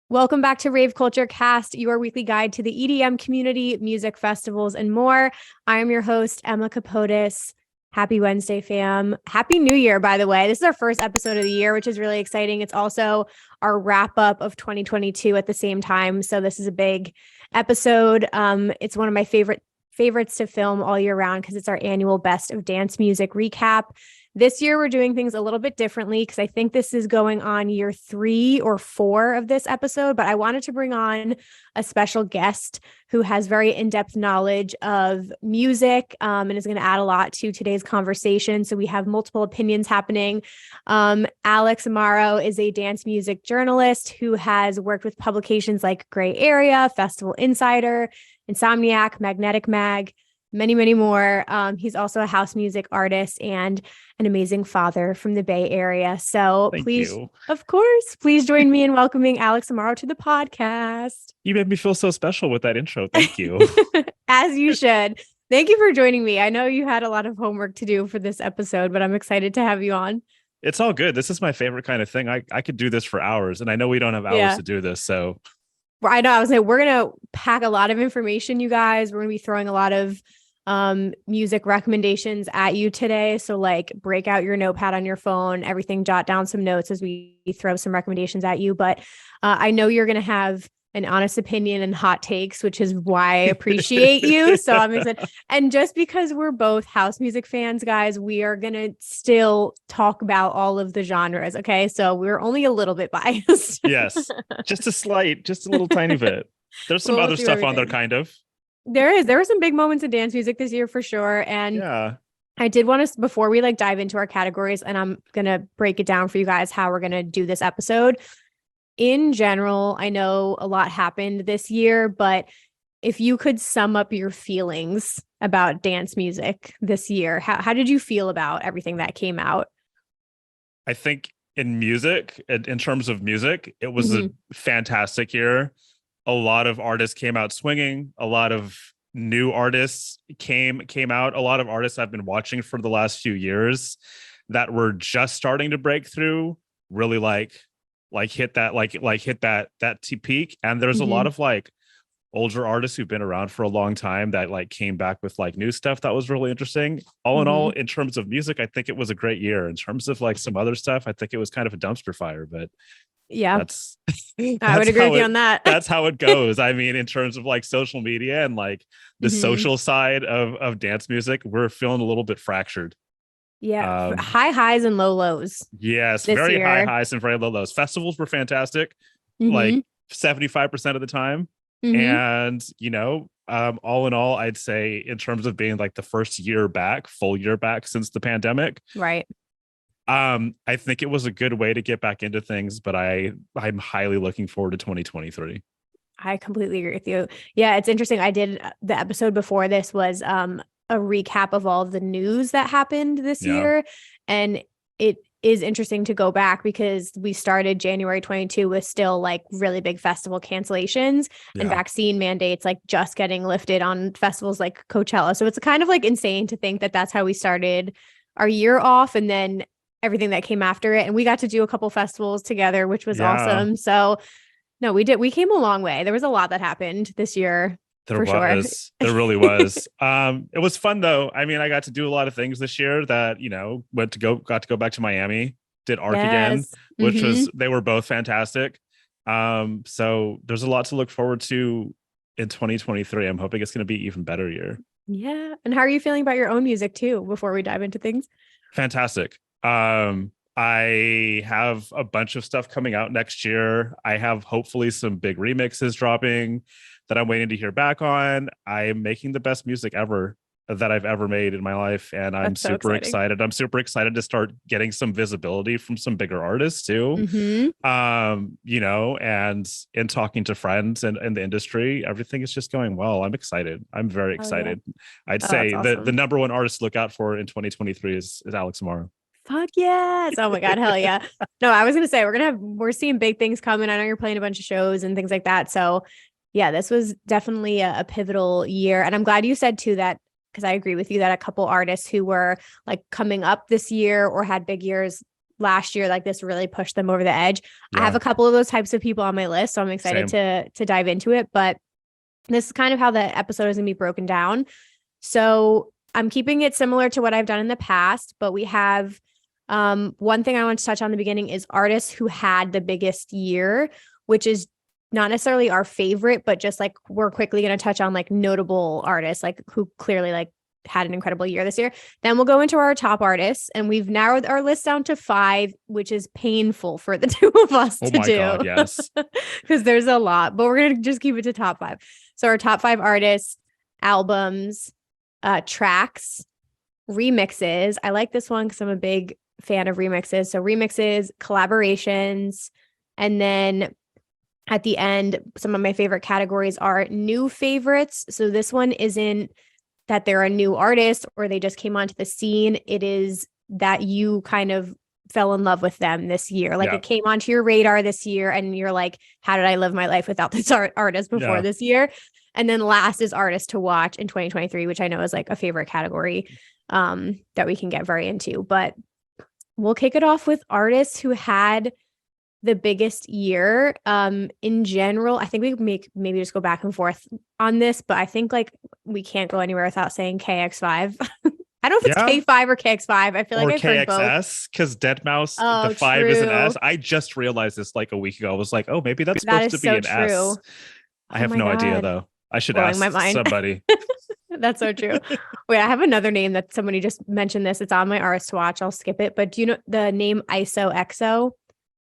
Welcome back to Rave Culture Cast, your weekly guide to the EDM community, music festivals, and more. I am your host, Emma Capotis. Happy Wednesday, fam. Happy New Year, by the way. This is our first episode of the year, which is really exciting. It's also our wrap up of 2022 at the same time. So this is a big episode. It's one of my favorites to film all year round because it's our annual Best of Dance Music recap. This year, we're doing things a little bit differently because I think this is going on year 3 or 4 of this episode, but I wanted to bring on a special guest who has very in-depth knowledge of music and is going to add a lot to today's conversation. So we have multiple opinions happening. Alex Amaro is a dance music journalist who has worked with publications like Gray Area, Festival Insider, Insomniac, Magnetic Mag, many more. He's also a house music artist and an amazing father from the Bay Area. So please join me in welcoming Alex Amaro to the podcast. You made me feel so special with that intro. Thank you. As you should. Thank you for joining me. I know you had a lot of homework to do for this episode, but I'm excited to have you on. It's all good. This is my favorite kind of thing. I could do this for hours, and I know we don't have hours to do this. So I know. I was like, we're going to pack a lot of information, you guys. We're going to be throwing a lot of music recommendations at you today. So like break out your notepad on your phone, everything, jot down some notes as we throw some recommendations at you. But I know you're going to have an honest opinion and hot takes, which is why I appreciate you. So I'm excited. And just because we're both house music fans, guys, we are going to still talk about all of the genres. Okay. So we're only a little bit biased. Yes. Just a little tiny bit. There's some other stuff on there kind of. There were some big moments in dance music this year for sure. And I did want to, before we like dive into our categories, and I'm going to break it down for you guys how we're going to do this episode. In general, I know a lot happened this year, but if you could sum up your feelings about dance music this year, how did you feel about everything that came out? I think in terms of music, it was a fantastic year. A lot of artists came out swinging. A lot of new artists came out. A lot of artists I've been watching for the last few years that were just starting to break through, really hit that peak. And there's a lot of like older artists who've been around for a long time that like came back with like new stuff that was really interesting. All in all, in terms of music, I think it was a great year. In terms of like some other stuff, I think it was kind of a dumpster fire, but yeah, I would agree with you on that. That's how it goes. I mean, in terms of like social media and like the social side of dance music, we're feeling a little bit fractured. Yeah. High highs and low lows. Yes. Very high highs and very low lows. Festivals were fantastic. Like 75% of the time. And, all in all, I'd say in terms of being like the first full year back since the pandemic. Right. I think it was a good way to get back into things, but I'm highly looking forward to 2023. I completely agree with you. Yeah, it's interesting. I did the episode before this was a recap of all of the news that happened this year. And it is interesting to go back because we started January 22 with still like really big festival cancellations and vaccine mandates like just getting lifted on festivals like Coachella. So it's kind of like insane to think that that's how we started our year off, and then everything that came after it. And we got to do a couple festivals together, which was awesome. So no, we came a long way. There was a lot that happened this year. There really was. It was fun though. I mean, I got to do a lot of things this year that, got to go back to Miami, did ARC again, which they were both fantastic. So there's a lot to look forward to in 2023. I'm hoping it's going to be even better year. Yeah. And how are you feeling about your own music too, before we dive into things? Fantastic. I have a bunch of stuff coming out next year. I have hopefully some big remixes dropping that I'm waiting to hear back on. I am making the best music ever that I've ever made in my life. And I'm super excited. I'm super excited to start getting some visibility from some bigger artists too. And in talking to friends and in the industry, everything is just going well. I'm excited. I'm very excited. I'd say awesome. the number one artist to look out for in 2023 is Alex Amaro. Fuck yes. Oh my God. Hell yeah. No, I was going to say, we're seeing big things coming. I know you're playing a bunch of shows and things like that. So yeah, this was definitely a pivotal year. And I'm glad you said too that, because I agree with you that a couple artists who were like coming up this year or had big years last year, like this really pushed them over the edge. I Yeah. have a couple of those types of people on my list, so I'm excited to dive into it. But this is kind of how the episode is going to be broken down. So I'm keeping it similar to what I've done in the past, but we have one thing I want to touch on in the beginning is artists who had the biggest year, which is not necessarily our favorite, but just like we're quickly going to touch on like notable artists, like who clearly like had an incredible year this year. Then we'll go into our top artists, and we've narrowed our list down to 5, which is painful for the two of us to do. Oh my God, yes. Because there's a lot, but we're going to just keep it to top 5. So our top 5 artists, albums, tracks, remixes. I like this one because I'm a big fan of remixes. So remixes, collaborations, and then at the end, some of my favorite categories are new favorites. So this one isn't that they're a new artist or they just came onto the scene. It is that you kind of fell in love with them this year. Like it came onto your radar this year and you're like, how did I live my life without this artist before this year? And then last is artist to watch in 2023, which I know is like a favorite category that we can get very into. But we'll kick it off with artists who had the biggest year. In general, I think we maybe just go back and forth on this, but I think like we can't go anywhere without saying KX5. I don't know if it's K5 or KX5. I feel like I've heard both. KXS, because Deadmau5, the 5 is an S. I just realized this like a week ago. I was like, oh, maybe that's supposed to be an S. I have no idea though. I should ask somebody. That's so true. Wait, I have another name that somebody just mentioned this. It's on my artist to watch. I'll skip it. But do you know the name ISOXO?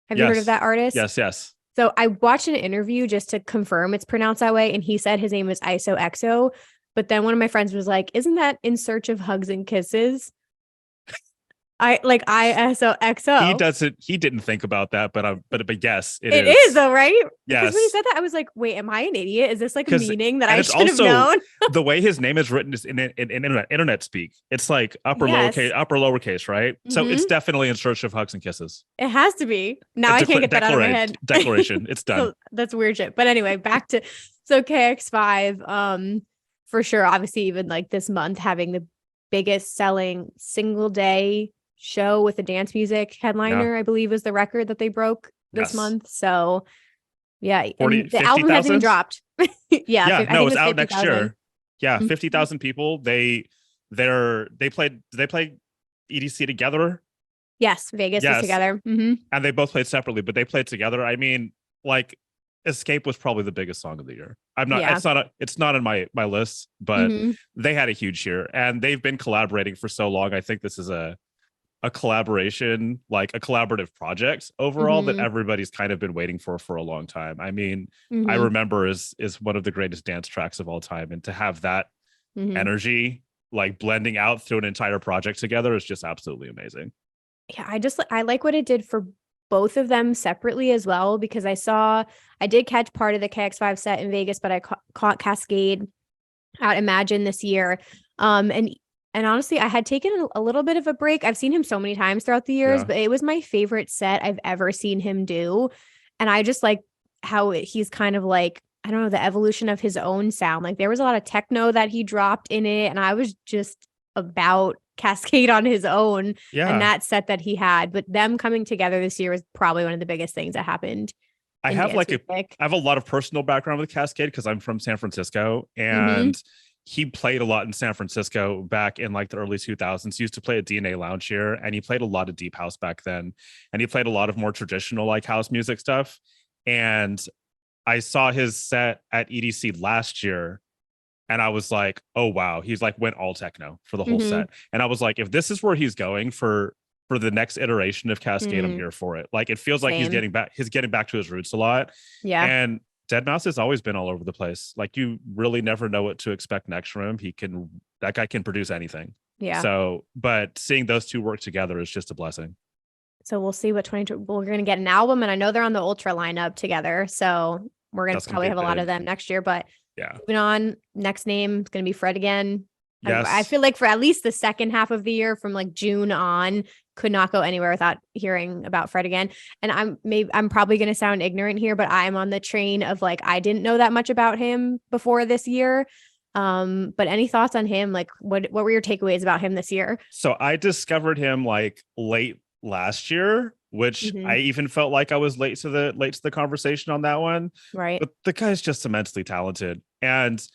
Have you heard of that artist? Yes. So I watched an interview just to confirm it's pronounced that way. And he said his name was ISOXO. But then one of my friends was like, isn't that In Search of Hugs and Kisses? ISOXO. He didn't think about that, but yes, it is though, right? Yes. Because when he said that, I was like, wait, am I an idiot? Is this like a meaning that I should have known? The way his name is written is in internet speak. It's like upper lowercase, right? Mm-hmm. So it's definitely In Search of Hugs and Kisses. It has to be. Now I can't get that out of my head. Declaration. It's done. So that's weird shit. But anyway, back to KX5. For sure, obviously, even like this month having the biggest selling single day show with a dance music headliner, I believe was the record that they broke this month. So yeah, 40, the album hasn't even dropped. It's out next 50, year. Yeah, 50,000 people. They played EDC together. Yes, Vegas was together. Mm-hmm. And they both played separately, but they played together. I mean, like Escape was probably the biggest song of the year. It's not in my list, but they had a huge year and they've been collaborating for so long. I think this is a collaboration, like a collaborative project overall that everybody's kind of been waiting for a long time. I mean, I Remember is one of the greatest dance tracks of all time. And to have that energy like blending out through an entire project together is just absolutely amazing. Yeah, I like what it did for both of them separately as well, because I did catch part of the KX5 set in Vegas, but I caught Cascade at Imagine this year. And honestly, I had taken a little bit of a break. I've seen him so many times throughout the years, but it was my favorite set I've ever seen him do. And I just like how he's kind of like, I don't know, the evolution of his own sound. Like there was a lot of techno that he dropped in it. And I was just about Cascade on his own and that set that he had. But them coming together this year was probably one of the biggest things that happened. I have a lot of personal background with Cascade because I'm from San Francisco and he played a lot in San Francisco back in like the early 2000s. He used to play at DNA Lounge here and he played a lot of deep house back then. And he played a lot of more traditional like house music stuff. And I saw his set at EDC last year and I was like, oh, wow. He's like went all techno for the whole set. And I was like, if this is where he's going for the next iteration of Cascade, I'm here for it. Like, it feels like he's getting back to his roots a lot. Yeah. And Deadmau5 has always been all over the place. Like, you really never know what to expect next from him. That guy can produce anything. Yeah. So, but seeing those two work together is just a blessing. So we'll see what we're going to get an album, and I know they're on the Ultra lineup together. So we're going to probably have a lot of them next year, but moving on, next name is going to be Fred again. Yes. I feel like for at least the second half of the year, from like June on, could not go anywhere without hearing about Fred again. And I'm probably going to sound ignorant here, but I'm on the train of like, I didn't know that much about him before this year. But any thoughts on him? Like what were your takeaways about him this year? So I discovered him like late last year, which I even felt like I was late to the conversation on that one. Right. But the guy's just immensely talented. And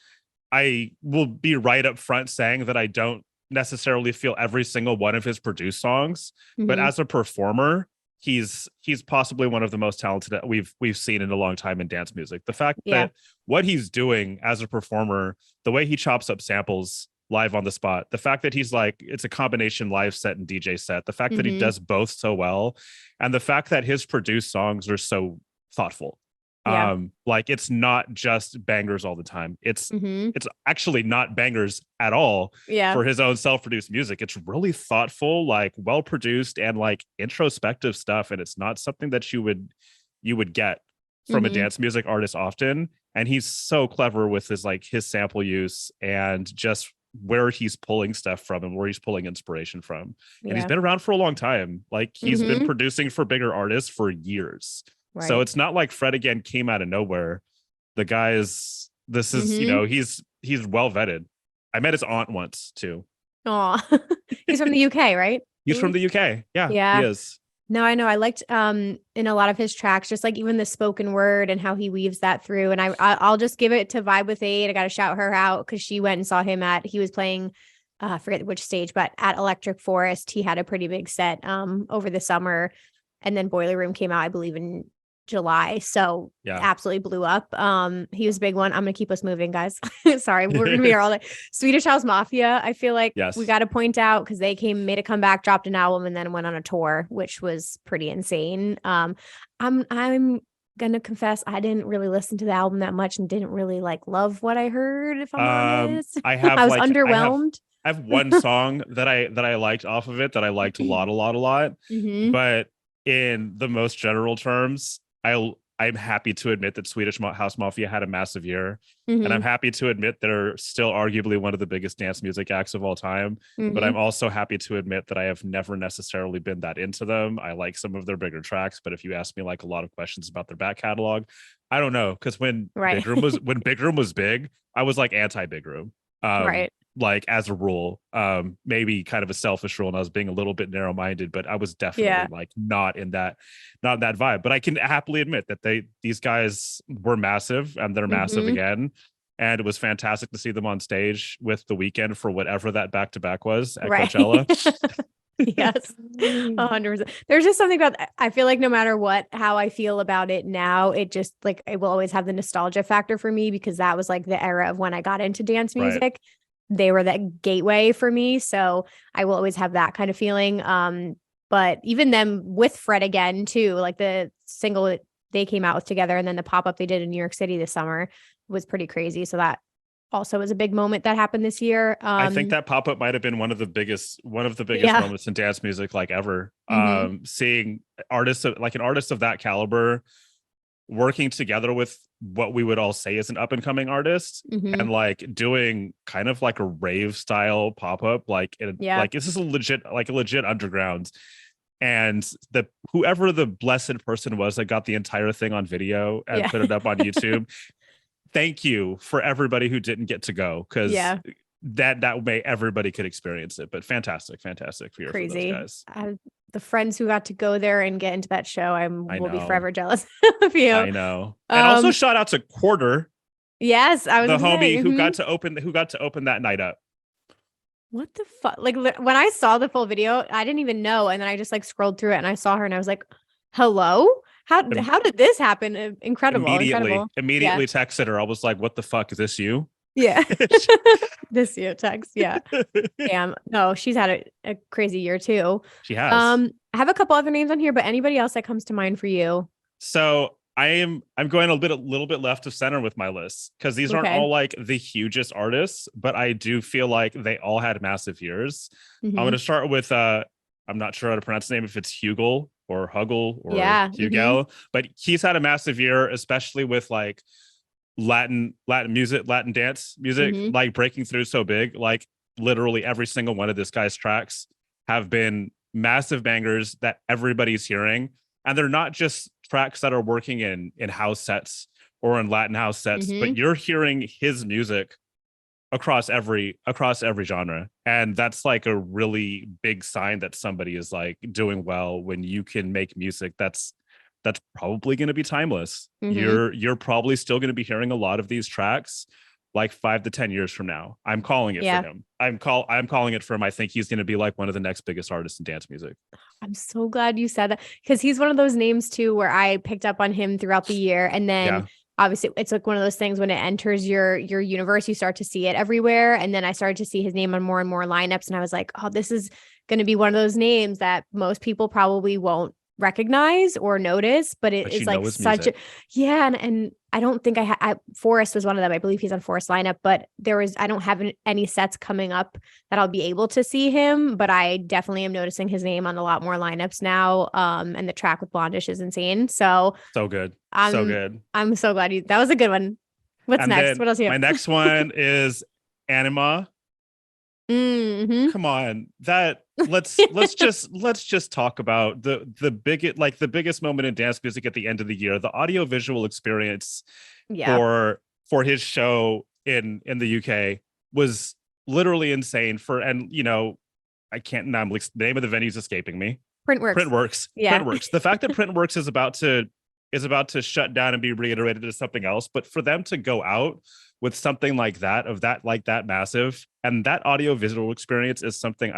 I will be right up front saying that I don't necessarily feel every single one of his produced songs, but as a performer, he's possibly one of the most talented that we've seen in a long time in dance music. The fact that what he's doing as a performer, the way he chops up samples live on the spot, the fact that he's like, it's a combination live set and DJ set, the fact that he does both so well, and the fact that his produced songs are so thoughtful. Like it's not just bangers all the time. It's actually not bangers at all for his own self-produced music. It's really thoughtful, like well produced and like introspective stuff. And it's not something that you would get from a dance music artist often. And he's so clever with his sample use and just where he's pulling stuff from and where he's pulling inspiration from. And he's been around for a long time. Like he's been producing for bigger artists for years. Right. So it's not like Fred Again came out of nowhere. The guy is, he's well vetted. I met his aunt once too. Oh, he's from the UK, right? He's from the UK. Yeah, he is. No, I know. I liked in a lot of his tracks, just like even the spoken word and how he weaves that through. And I'll just give it to Vibe with Aid. I got to shout her out because she went and saw him he was playing, I forget which stage, but at Electric Forest, he had a pretty big set over the summer. And then Boiler Room came out, I believe, in July. So absolutely blew up. He was a big one. I'm gonna keep us moving, guys. Sorry, we're gonna be here all day. Swedish House Mafia, I feel like we got to point out because they made a comeback, dropped an album, and then went on a tour, which was pretty insane. I'm gonna confess I didn't really listen to the album that much and didn't really love what I heard, if I'm honest. I was underwhelmed. I have one song that I liked off of it that I liked a lot. But in the most general terms, I'm happy to admit that Swedish House Mafia had a massive year, and I'm happy to admit they're still arguably one of the biggest dance music acts of all time. But I'm also happy to admit that I have never necessarily been that into them. I like some of their bigger tracks, but if you ask me a lot of questions about their back catalog, I don't know, because when Big Room was big, I was anti Big Room. As a rule, maybe kind of a selfish rule, and I was being a little bit narrow-minded, but I was definitely not in that vibe. But I can happily admit that these guys were massive, and they're massive again. And it was fantastic to see them on stage with The Weeknd for whatever that back-to-back was at Coachella. Yes, 100%. There's just something about, I feel like no matter how I feel about it now, it just it will always have the nostalgia factor for me, because that was the era of when I got into dance music. Right. They were that gateway for me. So I will always have that kind of feeling. But even them with Fred Again too, the single that they came out with together, and then the pop-up they did in New York City this summer was pretty crazy. So that also was a big moment that happened this year. I think that pop-up might have been one of the biggest moments in dance music ever. Seeing artists an artist of that caliber working together with what we would all say is an up and coming artist, and doing kind of a rave style pop-up, this is a legit underground. And whoever the blessed person was that got the entire thing on video and put it up on YouTube, thank you for everybody who didn't get to go, because that way everybody could experience it. But fantastic for those guys. The friends who got to go there and get into that show, I will be forever jealous of you. I know. And also shout out to Quarter. Yes, I was the homie who got to open that night up. What the fuck? When I saw the full video, I didn't even know, and then I just scrolled through it and I saw her and I was like, "Hello? How did this happen?" Incredible. Immediately texted her. I was like, "What the fuck, is this you?" Yeah. This year text. Yeah. Damn. No, she's had a crazy year too. She has. I have a couple other names on here, but anybody else that comes to mind for you? So I'm going a little bit left of center with my list, because these aren't all the hugest artists, but I do feel like they all had massive years. I'm going to start with I'm not sure how to pronounce his name, if it's Hugel or Hugel or Hugel, but he's had a massive year, especially with Latin music, Latin dance music, breaking through so big. Literally every single one of this guy's tracks have been massive bangers that everybody's hearing, and they're not just tracks that are working in house sets or in Latin house sets, but you're hearing his music across every genre. And that's like a really big sign that somebody is like doing well when you can make music that's probably going to be timeless. You're probably still going to be hearing a lot of these tracks like 5 to 10 years from now. I'm calling it for him. I'm calling it for him. I think he's going to be like one of the next biggest artists in dance music. I'm so glad you said that, because he's one of those names too where I picked up on him throughout the year, and then obviously it's like one of those things when it enters your universe, you start to see it everywhere. And then I started to see his name on more and more lineups, and I was like, oh, this is going to be one of those names that most people probably won't recognize or notice, but it is like such a and I don't think Forrest was one of them. I believe he's on Forrest lineup, but I don't have any sets coming up that I'll be able to see him, but I definitely am noticing his name on a lot more lineups now. And the track with Blondish is insane. So good. So good. I'm so glad that was a good one. What's next? What else you have? My next one is Anima. Mm-hmm. Come on, let's just talk about the biggest moment in dance music at the end of the year. The audio visual experience for his show in the UK was literally insane. I can't now. The name of the venue's escaping me. Printworks. Yeah. Printworks. The fact that Printworks is about to shut down and be reiterated as something else, but for them to go out with something like that massive, and that audio visual experience is something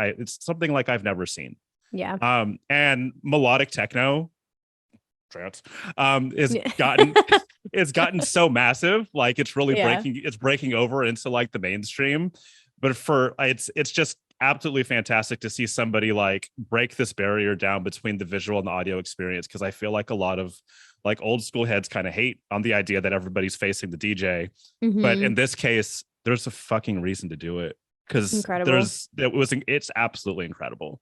like I've never seen. Yeah. And melodic techno trance is gotten it's gotten so massive, like it's really breaking over into like the mainstream. But it's just absolutely fantastic to see somebody like break this barrier down between the visual and the audio experience, because I feel like a lot of like old school heads kind of hate on the idea that everybody's facing the DJ. But in this case, there's a fucking reason to do it, because it's absolutely incredible.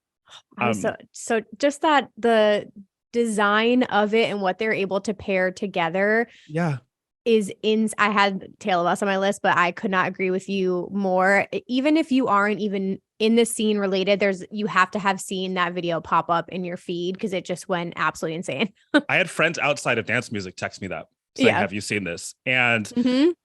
So just that the design of it and what they're able to pair together is I had Tale of Us on my list, but I could not agree with you more. Even if you aren't even in the scene related, you have to have seen that video pop up in your feed, because it just went absolutely insane. I had friends outside of dance music text me that saying, have you seen this? And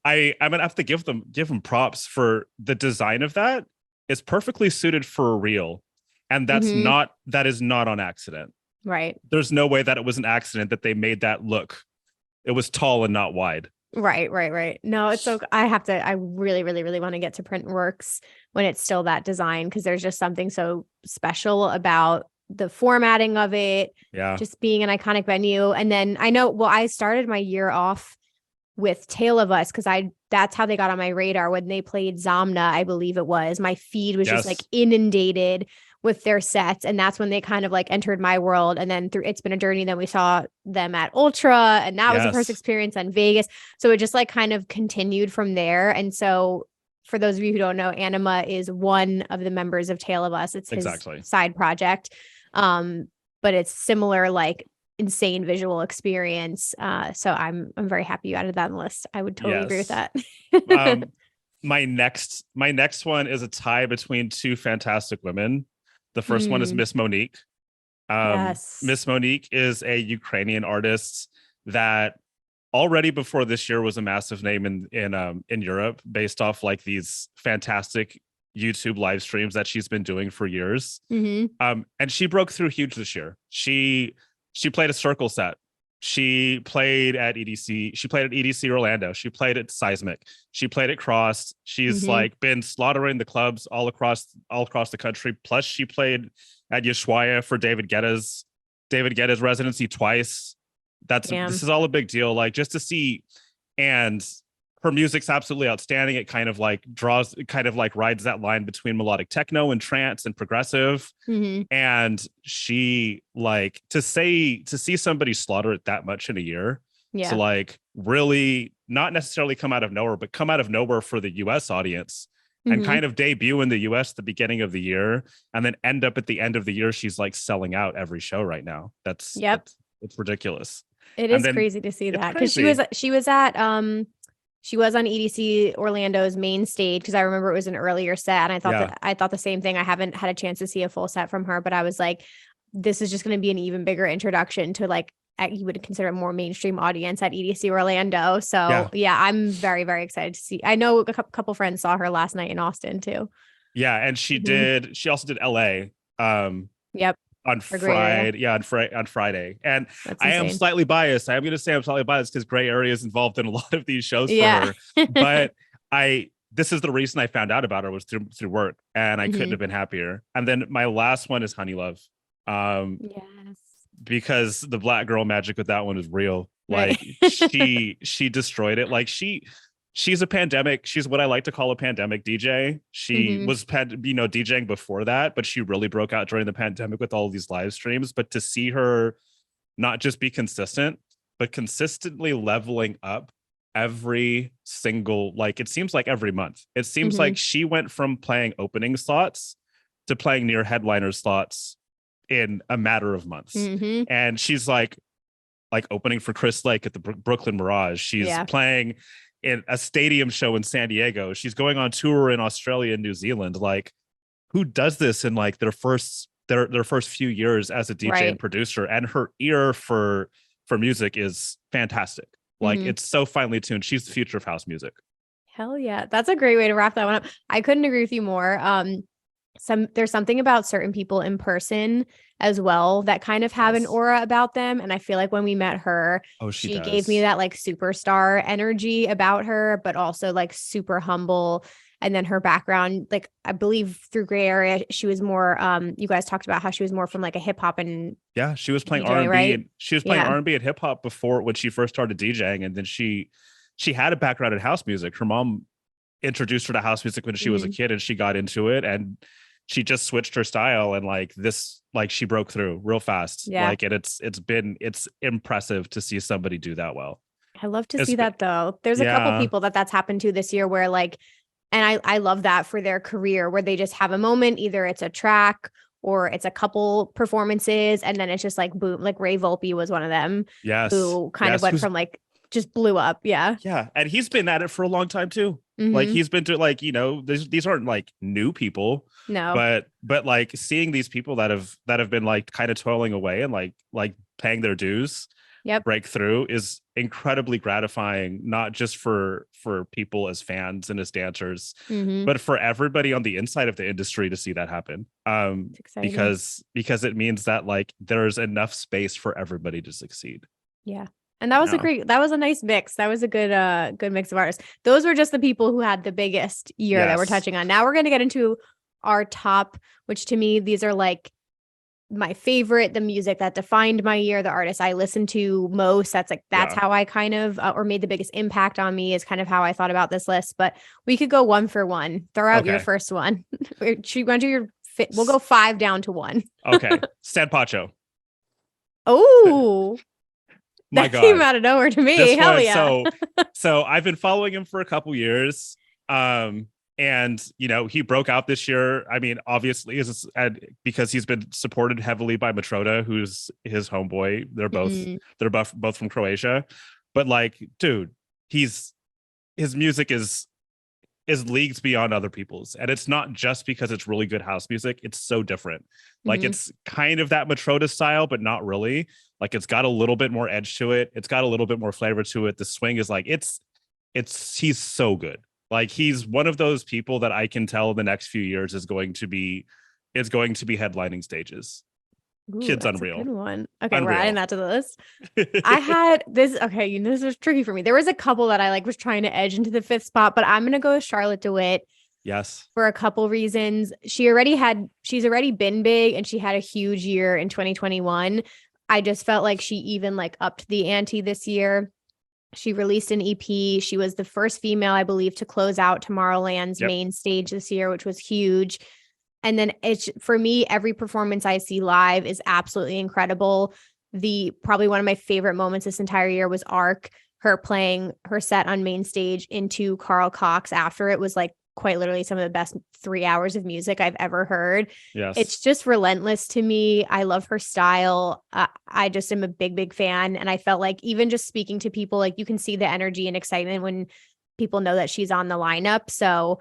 I'm gonna have to give them props for the design of that. It's perfectly suited for a reel, and that is not on accident. Right. There's no way that it was an accident that they made that look. It was tall and not wide. Right. No, it's so I really, really, really want to get to Printworks when it's still that design, because there's just something so special about the formatting of it. Yeah. Just being an iconic venue. And then I started my year off with Tale of Us, because that's how they got on my radar when they played Zomna, I believe it was. My feed was just like inundated with their sets, and that's when they kind of like entered my world. And then It's Been a Journey, then we saw them at Ultra, and that was the first experience in Vegas. So it just like kind of continued from there. And so for those of you who don't know, Anima is one of the members of Tale of Us. It's his side project. But it's similar, like insane visual experience. So I'm very happy you added that on the list. I would totally agree with that. My next one is a tie between two fantastic women. The first one is Miss Monique. Miss Monique is a Ukrainian artist that already before this year was a massive name in Europe, based off like these fantastic YouTube live streams that she's been doing for years. And she broke through huge this year. She played a circle set. She played at EDC. She played at EDC Orlando. She played at Seismic. She played at Cross. She's like been slaughtering the clubs all across the country. Plus, she played at Ushuaia for David Guetta's residency twice. This is all a big deal. Like, just to see, and her music's absolutely outstanding. It kind of like rides that line between melodic techno and trance and progressive. And she like to see somebody slaughter it that much in a year. To like really not necessarily come out of nowhere, but come out of nowhere for the US audience and kind of debut in the US at the beginning of the year, and then end up at the end of the year. She's like selling out every show right now. It's ridiculous. It is crazy to see that, because she was on EDC Orlando's main stage, because I remember it was an earlier set, and I thought the same thing. I haven't had a chance to see a full set from her, but I was like, this is just going to be an even bigger introduction to like you would consider a more mainstream audience at EDC Orlando. So yeah, I'm very, very excited to see. I know a couple friends saw her last night in Austin too. Yeah, and she also did LA. Yep. On Friday. Yeah, on Friday. And That's I am insane. slightly biased. I am going to say I'm slightly biased because Gray Area is involved in a lot of these shows for Yeah. her. But this is the reason I found out about her was through work, and I couldn't have been happier. And then my last one is Honey Love. Yes. Because the black girl magic with that one is real. Like she destroyed it. Like she's a pandemic. She's what I like to call a pandemic DJ. She was DJing before that, but she really broke out during the pandemic with all of these live streams. But to see her not just be consistent, but consistently leveling up every single, like it seems like every month. It seems like she went from playing opening slots to playing near headliner slots in a matter of months. And she's like opening for Chris Lake at the Brooklyn Mirage. She's playing in a stadium show in San Diego. She's going on tour in Australia and New Zealand. Like, who does this in like their first few years as a DJ and producer? And her ear for music is fantastic. Like it's so finely tuned. She's the future of house music. Hell yeah. That's a great way to wrap that one up. I couldn't agree with you more. There's something about certain people in person as well that kind of have an aura about them. And I feel like when we met her, she gave me that like superstar energy about her, but also like super humble. And then her background, like I believe through Gray Area, she was more, you guys talked about how she was more from like a hip hop and she was playing DJ, R&B right? and she was playing R&B and hip hop before when she first started DJing. And then she had a background in house music. Her mom introduced her to house music when she was a kid, and she got into it, and she just switched her style, and she broke through real fast. Like it's impressive to see somebody do that well. I love to see that though. There's a couple people that's happened to this year where like, and I love that for their career where they just have a moment, either it's a track or it's a couple performances, and then it's just like boom, like Ray Volpe was one of them. Who kind of went from like just blew up. Yeah. And he's been at it for a long time too. Like he's been to like, these aren't like new people. No. But like seeing these people that have been like kind of toiling away and like paying their dues break through is incredibly gratifying, not just for people as fans and as dancers, but for everybody on the inside of the industry to see that happen. Because it means that like there's enough space for everybody to succeed. Yeah. And that was that was a nice mix. That was a good mix of artists. Those were just the people who had the biggest year that we're touching on. Now we're going to get into our top, which to me, these are like my favorite, the music that defined my year, the artists I listened to most. That's how I kind of, or made the biggest impact on me is kind of how I thought about this list, but we could go one for one. Throw out your first one. We'll go 5 down to 1. Okay. Stan Pacho. Oh, my that God. came out of nowhere to me. Hell yeah. So I've been following him for a couple years. And he broke out this year. I mean, obviously, because he's been supported heavily by Matroda, who's his homeboy. They're both from Croatia. But like, dude, his music is leagues beyond other people's, and it's not just because it's really good house music. It's so different. Like it's kind of that Matroda style, but not really. Like it's got a little bit more edge to it. It's got a little bit more flavor to it. The swing is like he's so good. Like he's one of those people that I can tell the next few years is going to be headlining stages. Ooh, Kid's that's unreal. A good one. Okay, unreal. we're adding that to the list. I had this. Okay, this was tricky for me. There was a couple that I like was trying to edge into the 5th spot, but I'm gonna go with Charlotte DeWitt. Yes. For a couple reasons. She's already been big, and she had a huge year in 2021. I just felt like she even like upped the ante this year. She released an EP. She was the first female, I believe, to close out Tomorrowland's main stage this year, which was huge. And then for me, every performance I see live is absolutely incredible. Probably one of my favorite moments this entire year was Arc, her playing her set on main stage into Carl Cox after it was like quite literally some of the best 3 hours of music I've ever heard. Yes. It's just relentless to me. I love her style. I just am a big, big fan. And I felt like even just speaking to people, like you can see the energy and excitement when people know that she's on the lineup. So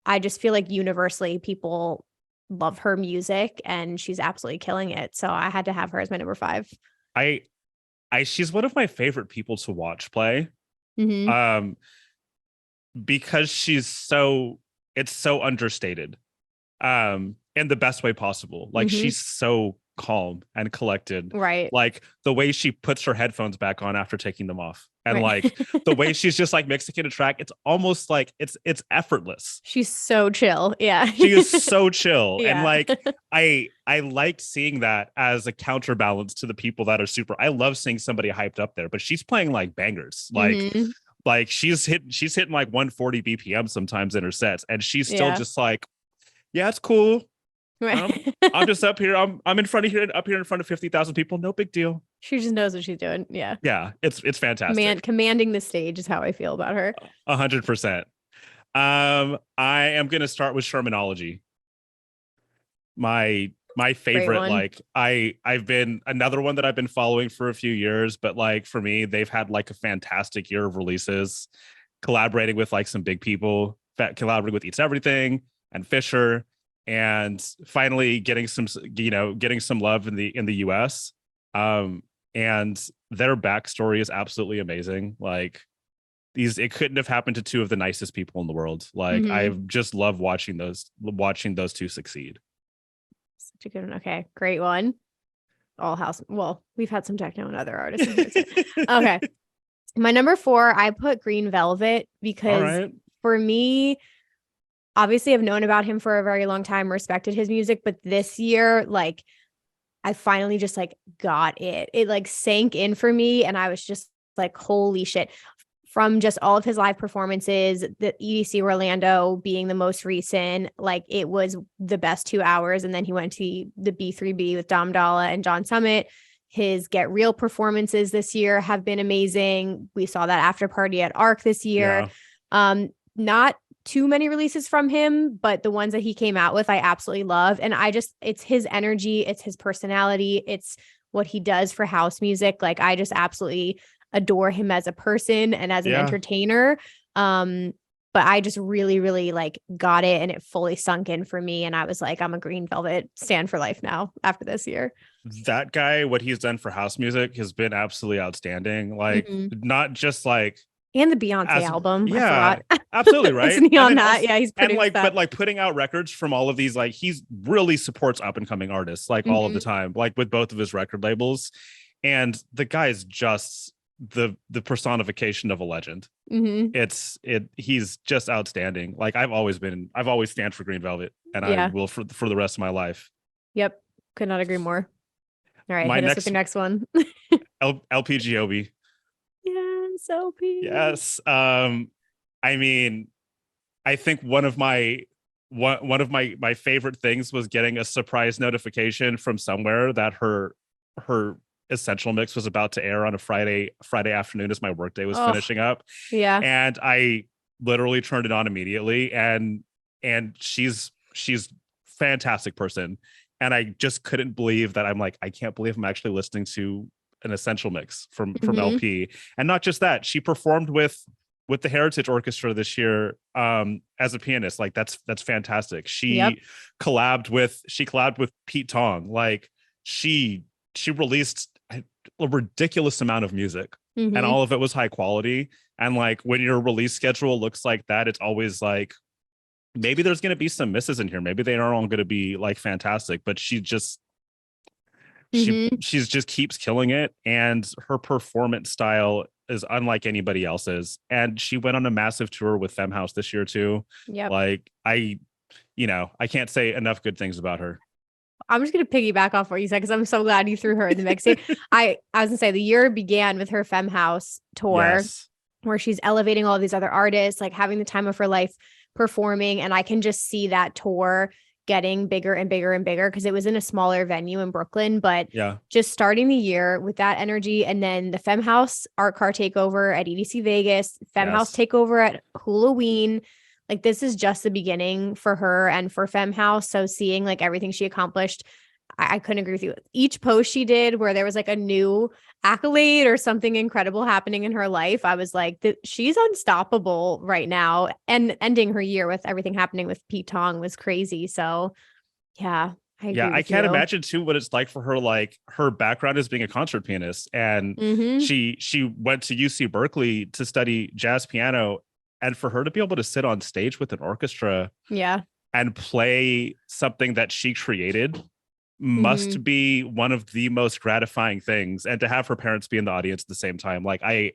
I just feel like universally people love her music and she's absolutely killing it. So I had to have her as my number 5. she's one of my favorite people to watch play. Mm-hmm. Because it's so understated. In the best way possible. Like Mm-hmm. she's so calm and collected. Right. Like the way she puts her headphones back on after taking them off. And Right. like the way she's just like mixing a track, it's almost like it's effortless. She's so chill. Yeah. She is so chill. Yeah. And like I liked seeing that as a counterbalance to the people that are super. I love seeing somebody hyped up there, but she's playing like bangers. Mm-hmm. Like she's hitting like 140 BPM sometimes in her sets, and she's still just like, yeah, it's cool. I'm just up here. I'm in front of here, up here in front of 50,000 people. No big deal. She just knows what she's doing. Yeah. Yeah, it's fantastic. Commanding the stage is how I feel about her. 100%. I am gonna start with Shermanology. My favorite. Like I've been another one that I've been following for a few years, but like for me, they've had like a fantastic year of releases, collaborating with like some big people, collaborating with Eats Everything and Fisher, and finally getting some love in the US. And their backstory is absolutely amazing. Like it couldn't have happened to two of the nicest people in the world. Like I just love watching those two succeed. Such a good one. Okay, great one. All house. Well, we've had some techno and other artists in here too. Okay. My number 4, I put Green Velvet because for me, obviously I've known about him for a very long time, respected his music, but this year, like I finally just like got it. It like sank in for me. And I was just like, holy shit. From just all of his live performances, the EDC Orlando being the most recent, like it was the best 2 hours. And then he went to the B3B with Dom Dalla and John Summit. His Get Real performances this year have been amazing. We saw that after party at ARC this year. Yeah. Not too many releases from him, but the ones that he came out with, I absolutely love. And it's his energy, it's his personality, it's what he does for house music. Like I just absolutely adore him as a person and as an entertainer. But I just really, really like got it, and it fully sunk in for me. And I was like, I'm a Green Velvet stan for life now after this year. That guy, what he's done for house music has been absolutely outstanding. Like not just like, and the Beyonce album. Yeah, absolutely. Right. Isn't he on that? Also, yeah, he's produced like, that. But like putting out records from all of these, like he's really supports up and coming artists like all of the time, like with both of his record labels. And the guy is just the personification of a legend. He's just outstanding. Like I've always stand for Green Velvet, and I will for the rest of my life. Yep. Could not agree more. All right. Hit us with your next one. LPGOB. Yes, LP. Yes. I mean, I think one of my favorite things was getting a surprise notification from somewhere that her essential mix was about to air on a Friday afternoon as my workday was finishing up. Yeah. And I literally turned it on immediately, and she's fantastic person. And I just couldn't believe that. I'm like, I can't believe I'm actually listening to an essential mix from LP. And not just that, she performed with the Heritage Orchestra this year as a pianist. Like that's fantastic. She collabed with Pete Tong. Like she released a ridiculous amount of music, and all of it was high quality. And like when your release schedule looks like that, it's always like, maybe there's going to be some misses in here. Maybe they aren't all going to be like fantastic, but she just keeps killing it. And her performance style is unlike anybody else's. And she went on a massive tour with Femhouse this year too. Yeah. Like I can't say enough good things about her. I'm just going to piggyback off what you said, because I'm so glad you threw her in the mix. I was going to say the year began with her Femhouse tour, where she's elevating all of these other artists, like having the time of her life performing. And I can just see that tour getting bigger and bigger and bigger, because it was in a smaller venue in Brooklyn, but just starting the year with that energy. And then the Femhouse Art Car takeover at EDC Vegas, Femhouse takeover at Halloween. Like this is just the beginning for her and for Femhouse. So seeing like everything she accomplished, I couldn't agree with you. Each post she did where there was like a new accolade or something incredible happening in her life, I was like, she's unstoppable right now. And ending her year with everything happening with Pete Tong was crazy. So yeah, I Yeah, agree I with can't you. imagine too what it's like for her. Like her background is being a concert pianist, and she went to UC Berkeley to study jazz piano, and for her to be able to sit on stage with an orchestra, Yeah. and play something that she created Mm-hmm. must be one of the most gratifying things. And to have her parents be in the audience at the same time, like I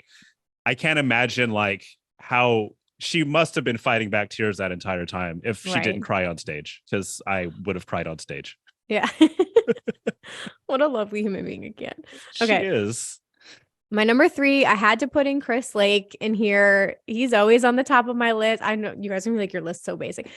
can't imagine like how she must have been fighting back tears that entire time if she didn't Right. cry on stage, because I would have cried on stage. Yeah. What a lovely human being again. She Okay. is. My number 3, I had to put in Chris Lake in here. He's always on the top of my list. I know you guys are gonna be like, your list's so basic.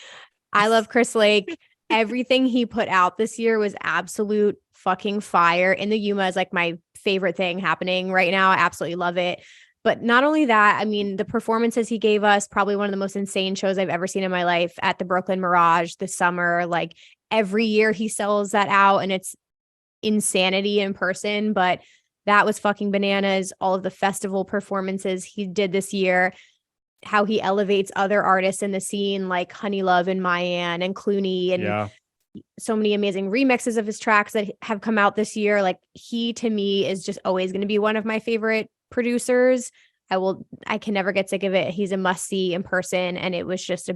I love Chris Lake. Everything he put out this year was absolute fucking fire. In the Yuma is like my favorite thing happening right now. I absolutely love it. But not only that, I mean, the performances he gave us, probably one of the most insane shows I've ever seen in my life at the Brooklyn Mirage this summer. Like every year he sells that out and it's insanity in person. But that was fucking bananas. All of the festival performances he did this year, how he elevates other artists in the scene like Honey Love and Mayan and Clooney and Yeah. so many amazing remixes of his tracks that have come out this year. Like he to me is just always going to be one of my favorite producers. I can never get sick of it. He's a must see in person. And it was just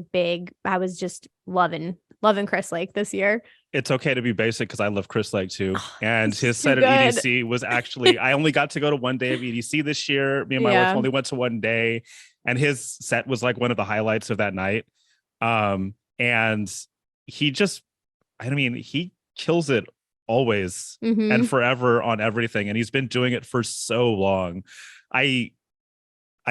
I was just loving Chris Lake this year. It's okay to be basic because I love Chris Lake too. And It's his just too set of good. EDC was actually, I only got to go to one day of EDC this year. Me and my wife Yeah. only went to one day, and his set was like one of the highlights of that night. And he just, I mean, he kills it always and forever on everything. And he's been doing it for so long. I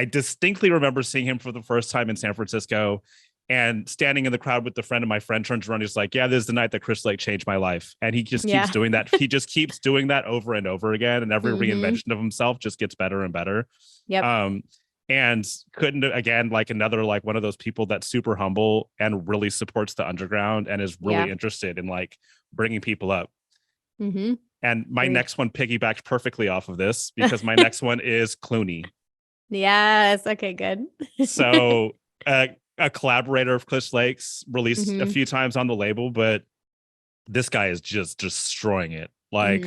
distinctly remember seeing him for the first time in San Francisco and standing in the crowd with the friend, and my friend turns around. He's like, yeah, this is the night that Chris Lake changed my life. And he just keeps doing that. He just keeps doing that over and over again. And every reinvention of himself just gets better and better. Yep. And couldn't, again, like another, like one of those people that's super humble and really supports the underground and is really interested in like bringing people up. And my next one piggybacks perfectly off of this because my next one is Clooney. Yes. Okay, good. So a collaborator of Chris Lake's, released a few times on the label, but this guy is just destroying it. Like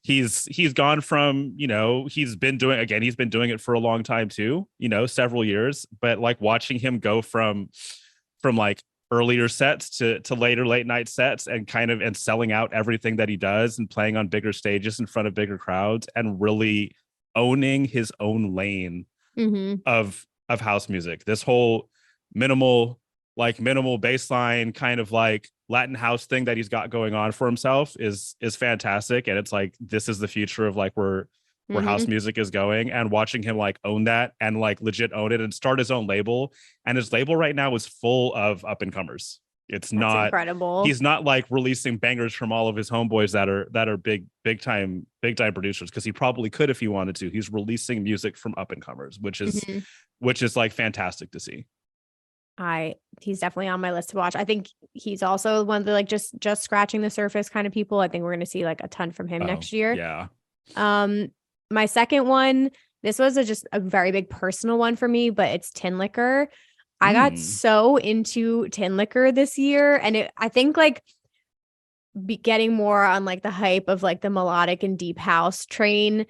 he's gone from, you know, he's been doing it for a long time too, you know, several years, but like watching him go from like earlier sets to later late night sets and selling out everything that he does and playing on bigger stages in front of bigger crowds and really owning his own lane of house music. This whole minimal bass line kind of like Latin house thing that he's got going on for himself is fantastic. And it's like, this is the future of like where house music is going, and watching him like own that and like legit own it and start his own label. And his label right now is full of up and comers. That's incredible. He's not like releasing bangers from all of his homeboys that are big time producers, because he probably could if he wanted to. He's releasing music from up and comers, which is like fantastic to see. He's definitely on my list to watch. I think he's also one of the like just scratching the surface kind of people. I think we're going to see like a ton from him next year. Yeah. My second one, this was just a very big personal one for me, but it's Tin Liquor. I got so into Tin Liquor this year, and I think like getting more on like the hype of like the melodic and deep house train.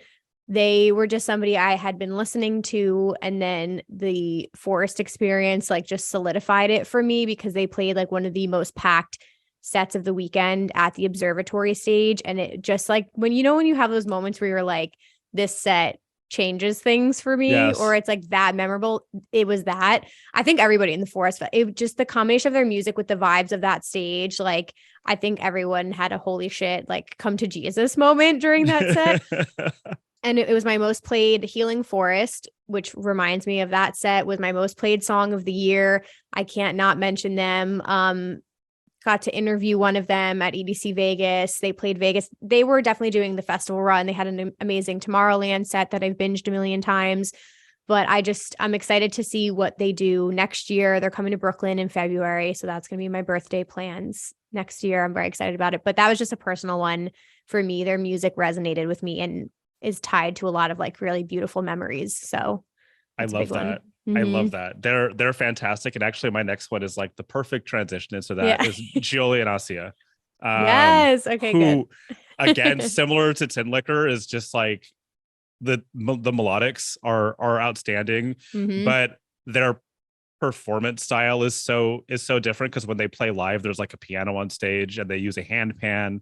They were just somebody I had been listening to, and then the Forest experience like just solidified it for me because they played like one of the most packed sets of the weekend at the observatory stage. And it just like when you have those moments where you're like, this set changes things for me, or it's like that memorable. It was that. I think everybody in the Forest, it just the combination of their music with the vibes of that stage. Like I think everyone had a holy shit, like come to Jesus moment during that set. And it was my most played. Healing Forest, which reminds me of that set, was my most played song of the year. I can't not mention them. Got to interview one of them at EDC Vegas. They played Vegas. They were definitely doing the festival run. They had an amazing Tomorrowland set that I've binged a million times. But I'm excited to see what they do next year. They're coming to Brooklyn in February. So that's going to be my birthday plans next year. I'm very excited about it. But that was just a personal one for me. Their music resonated with me and is tied to a lot of like really beautiful memories. So I love that. I love that. They're fantastic. And actually my next one is like the perfect transition into that is Gioli and Asia. Yes. Okay, who again, good. similar to Tin Liquor, is just like the melodics are outstanding, Mm-hmm. but their performance style is so different, because when they play live, there's like a piano on stage and they use a hand pan,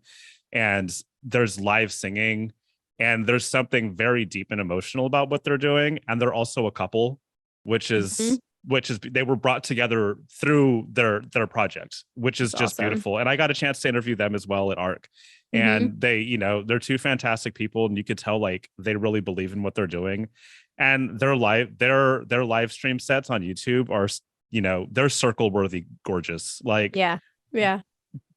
and there's live singing, and there's something very deep and emotional about what they're doing. And they're also a couple, which Mm-hmm. is they were brought together through their project, which is That's just awesome. beautiful. And I got a chance to interview them as well at ARC, Mm-hmm. and they, they're two fantastic people, and you could tell like they really believe in what they're doing. And their live stream sets on YouTube are, they're circle worthy gorgeous. Like, Yeah. Yeah.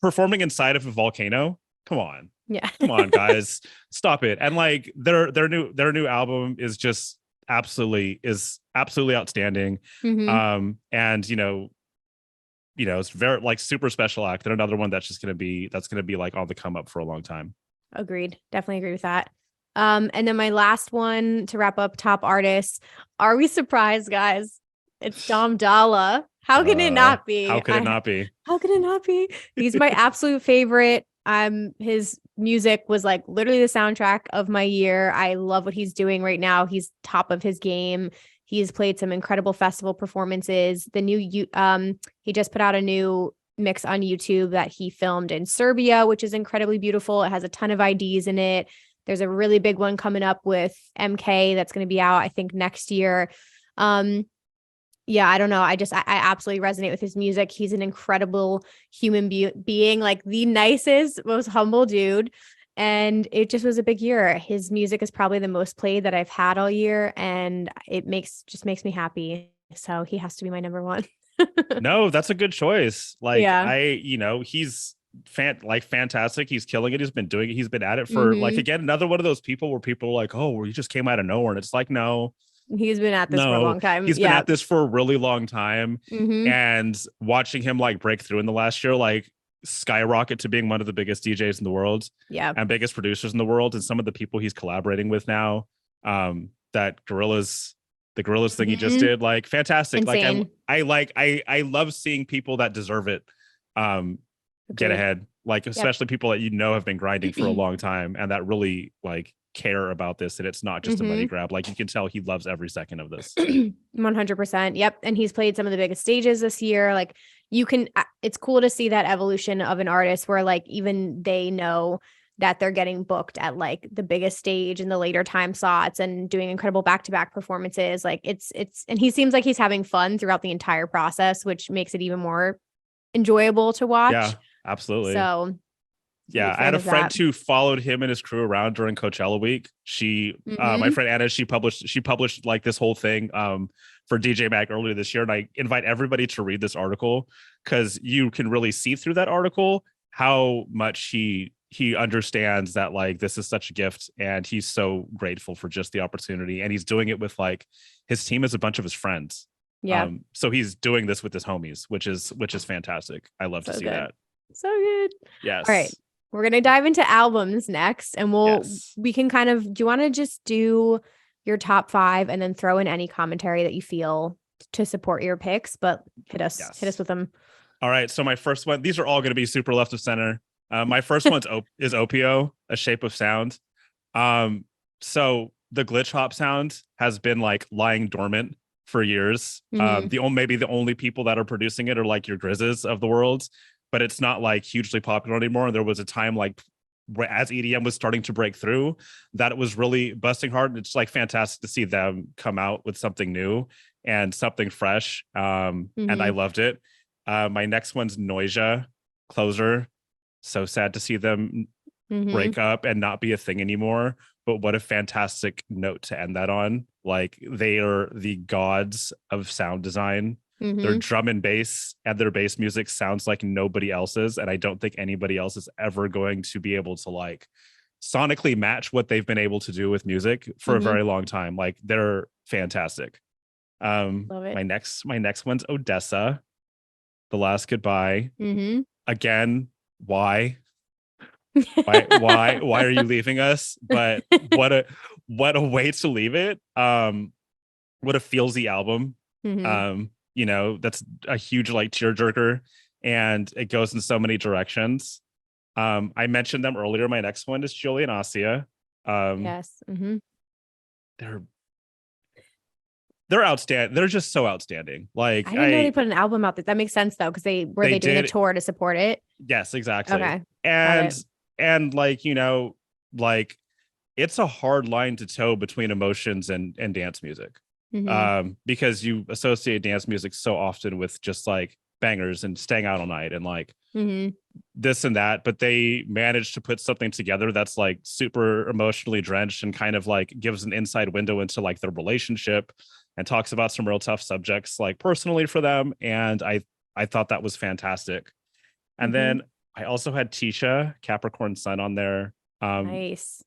performing inside of a volcano, come on, Yeah. guys, stop it. And like their new album is just absolutely outstanding. Mm-hmm. And it's very like super special act. They're another one that's going to be like on the come up for a long time. Agreed. Definitely agree with that. And then my last one to wrap up top artists. Are we surprised, guys? It's Dom Dalla. How can it not be? How could it not be? How can it not be? He's my absolute favorite. His music was like literally the soundtrack of my year. I love what he's doing right now. He's top of his game. He's played some incredible festival performances. He just put out a new mix on YouTube that he filmed in Serbia, which is incredibly beautiful. It has a ton of IDs in it. There's a really big one coming up with MK that's going to be out, I think, next year. Yeah, I don't know. I absolutely resonate with his music. He's an incredible human being, like the nicest, most humble dude. And it just was a big year. His music is probably the most played that I've had all year, and it makes me happy. So he has to be my number one. No, that's a good choice. Like, Yeah. he's fantastic. He's killing it. He's been doing it. He's been at it for like, Mm-hmm. again, another one of those people where people are like, oh, well, you just came out of nowhere. And it's like, no, He's been at this for a long time. he's been Yeah. at this for a really long time. Mm-hmm. And watching him like break through in the last year, like skyrocket to being one of the biggest DJs in the world, Yeah. and biggest producers in the world, and some of the people he's collaborating with now, that the Gorillas thing he just did, like, fantastic. Insane. Like I love seeing people that deserve it get ahead, like, especially people that have been grinding for a long time and that really like care about this, and it's not just a money grab. Like, you can tell he loves every second of this. 100%. Yep. And he's played some of the biggest stages this year. Like, it's cool to see that evolution of an artist where like even they know that they're getting booked at like the biggest stage in the later time slots and doing incredible back-to-back performances. Like and he seems like he's having fun throughout the entire process, which makes it even more enjoyable to watch. Yeah, absolutely. So yeah, I had a friend who followed him and his crew around during Coachella week. My friend Anna, she published like this whole thing for DJ Mag earlier this year. And I invite everybody to read this article, because you can really see through that article how much he understands that like this is such a gift, and he's so grateful for just the opportunity. And he's doing it with like his team is a bunch of his friends. Yeah. So he's doing this with his homies, which is fantastic. I love to see that. So good. Yes. All right. We're going to dive into albums next, and we can kind of, do you want to just do your top 5 and then throw in any commentary that you feel to support your picks, but hit us with them. All right. So my first one, these are all going to be super left of center. My first one is Opio, A Shape of Sound. So the glitch hop sound has been like lying dormant for years. Maybe the only people that are producing it are like your Grizzes of the world, but it's not like hugely popular anymore. And there was a time like as EDM was starting to break through that it was really busting hard. It's like fantastic to see them come out with something new and something fresh. And I loved it. My next one's Noisia, Closer. So sad to see them break up and not be a thing anymore. But what a fantastic note to end that on. Like, they are the gods of sound design. Their drum and bass and their bass music sounds like nobody else's. And I don't think anybody else is ever going to be able to like sonically match what they've been able to do with music for a very long time. Like, they're fantastic. Love it. My next one's Odessa, The Last Goodbye. Again, why are you leaving us? But what a way to leave it. What a feelsy album. That's a huge like tearjerker, and it goes in so many directions. I mentioned them earlier. My next one is Julie and Asia. Yes. They're outstanding. They're just so outstanding. Like I didn't know they put an album out. That makes sense though, because they doing a tour to support it. Yes, exactly. Okay. And like, you know, like it's a hard line to toe between emotions and dance music. Because you associate dance music so often with just like bangers and staying out all night and like this and that, but they managed to put something together that's like super emotionally drenched and kind of like gives an inside window into like their relationship and talks about some real tough subjects like personally for them. And I thought that was fantastic. And then I also had Tisha Capricorn Sun on there. Nice.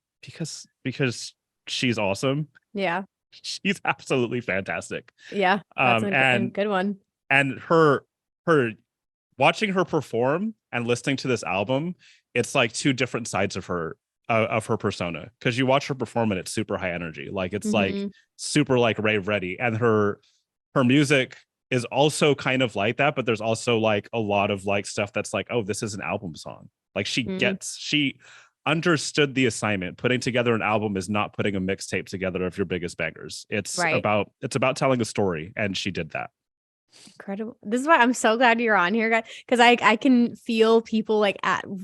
Because she's awesome. Yeah. She's absolutely fantastic. Yeah. That's a good one. And her watching her perform and listening to this album, it's like two different sides of her persona. Because you watch her perform and it's super high energy. Like it's like super like rave ready. And her music is also kind of like that, but there's also like a lot of like stuff that's like, oh, this is an album song. Like she understood the assignment. Putting together an album is not putting a mixtape together of your biggest bangers. It's about telling a story, and she did that. Incredible. This is why I'm so glad you're on here, guys, because I can feel people like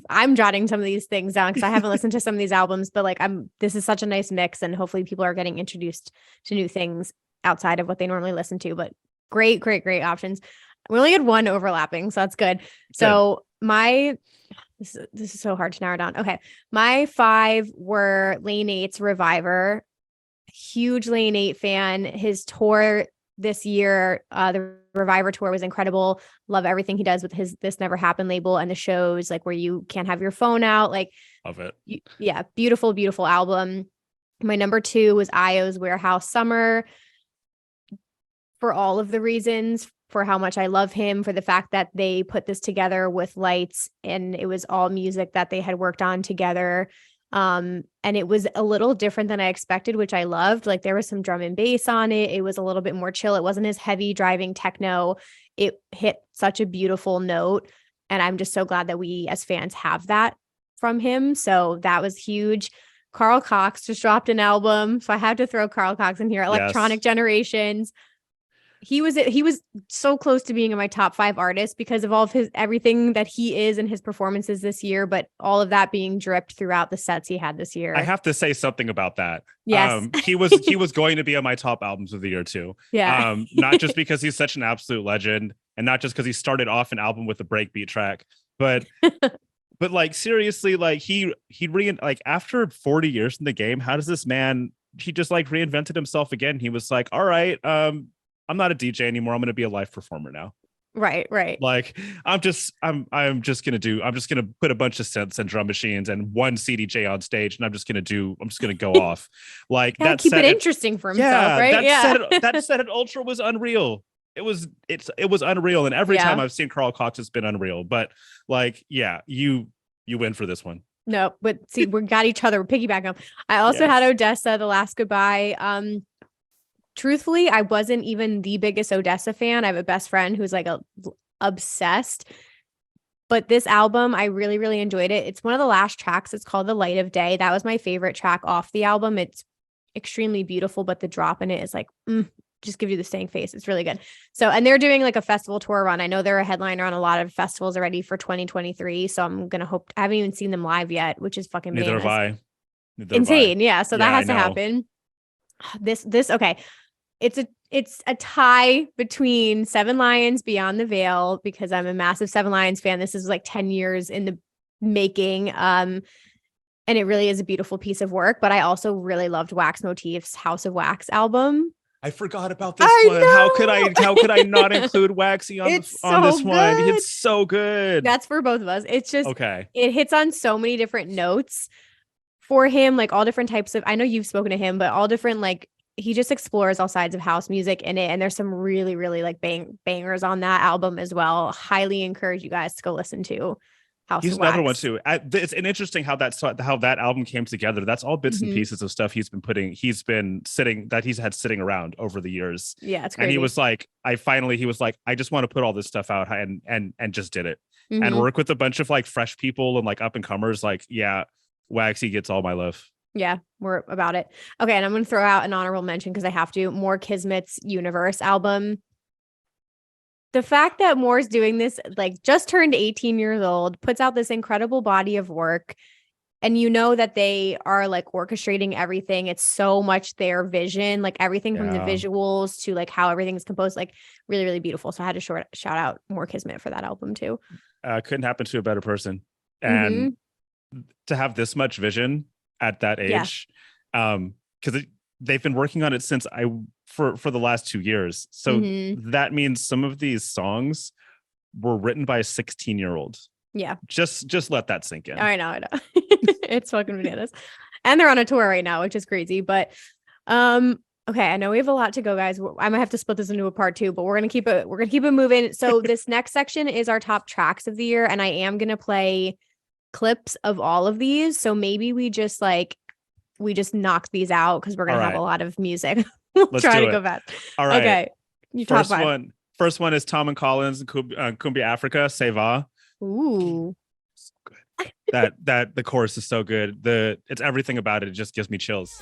I'm jotting some of these things down because I haven't listened to some of these albums, but like this is such a nice mix, and hopefully people are getting introduced to new things outside of what they normally listen to. But great options. We only had one overlapping, so that's good. So this is so hard to narrow down. Okay. My 5 were Lane 8's Reviver. Huge Lane 8 fan. His tour this year, the Reviver tour, was incredible. Love everything he does with his This Never Happened label and the shows like where you can't have your phone out. Like, love it. Yeah. Beautiful album. My number 2 was Io's Warehouse Summer, for all of the reasons, for how much I love him, for the fact that they put this together with lights and it was all music that they had worked on together. And it was a little different than I expected, which I loved. Like there was some drum and bass on it. It was a little bit more chill. It wasn't as heavy driving techno. It hit such a beautiful note. And I'm just so glad that we as fans have that from him. So that was huge. Carl Cox just dropped an album. So I had to throw Carl Cox in here. Electronic Generations. He was so close to being in my top 5 artists because of all of everything that he is and his performances this year, but all of that being dripped throughout the sets he had this year. I have to say something about that. Yes. He was going to be on my top albums of the year too. Yeah. Not just because he's such an absolute legend and not just because he started off an album with a breakbeat track, but like seriously, like he like after 40 years in the game, how does this man, he just like reinvented himself again. He was like, all right, I'm not a DJ anymore. I'm going to be a live performer now. Right. Like I'm just going to put a bunch of synths and drum machines and one CDJ on stage. And I'm just going to go off. Like that. Keep it interesting for himself. Right. That set at Ultra was unreal. It was unreal. And every time I've seen Carl Cox, it's been unreal, but like, yeah, you win for this one. No, but see, we got each other. We're piggybacking. I also had Odessa, The Last Goodbye. Truthfully, I wasn't even the biggest Odessa fan. I have a best friend who's like obsessed. But this album, I really, really enjoyed it. It's one of the last tracks. It's called The Light of Day. That was my favorite track off the album. It's extremely beautiful, but the drop in it is like, just give you the stank face. It's really good. So, and they're doing like a festival tour run. I know they're a headliner on a lot of festivals already for 2023. So I'm going to hope, I haven't even seen them live yet, which is fucking Neither have I. Insane. Yeah. So that has to happen. Okay. It's a tie between Seven Lions Beyond the Veil, because I'm a massive Seven Lions fan. This is like 10 years in the making. And it really is a beautiful piece of work, but I also really loved Wax Motif's House of Wax album. I forgot about this one. How could I not include Waxy on this one? It's so good. That's for both of us. It's just, okay. It hits on so many different notes for him, like all different types of, I know you've spoken to him, but all different, like, he just explores all sides of house music in it. And there's some really, really like bangers on that album as well. Highly encourage you guys to go listen to House He's of Wax. another one too. It's an interesting how that album came together. That's all bits and pieces of stuff he's been sitting around over the years. Yeah, it's crazy. And he was like, I just want to put all this stuff out and just did it. and work with a bunch of like fresh people and like up and comers. Like, yeah, Waxy gets all my love. Yeah, we're about it. Okay, and I'm going to throw out an honorable mention because I have to. More Kismet's Universe album. The fact that Moore's doing this, like just turned 18 years old, puts out this incredible body of work, and you know that they are like orchestrating everything. It's so much their vision, like everything from the visuals to like how everything's composed, like really, really beautiful. So I had to shout out More Kismet for that album too. Couldn't happen to a better person. And to have this much vision at that age, because they've been working on it since for the last 2 years. So that means some of these songs were written by a 16-year-old. Yeah. Just let that sink in. I know. It's fucking bananas. And they're on a tour right now, which is crazy. But okay, I know we have a lot to go, guys. I might have to split this into a part 2, but we're gonna keep it moving. So this next section is our top tracks of the year, and I am gonna play clips of all of these. So maybe we just knock these out because we're gonna have a lot of music. Let's try to go fast. All right. Okay. First one is Tom and Collins and Cumbia Africa, Se Va. Ooh. So good. that the chorus is so good. It's everything about it. It just gives me chills.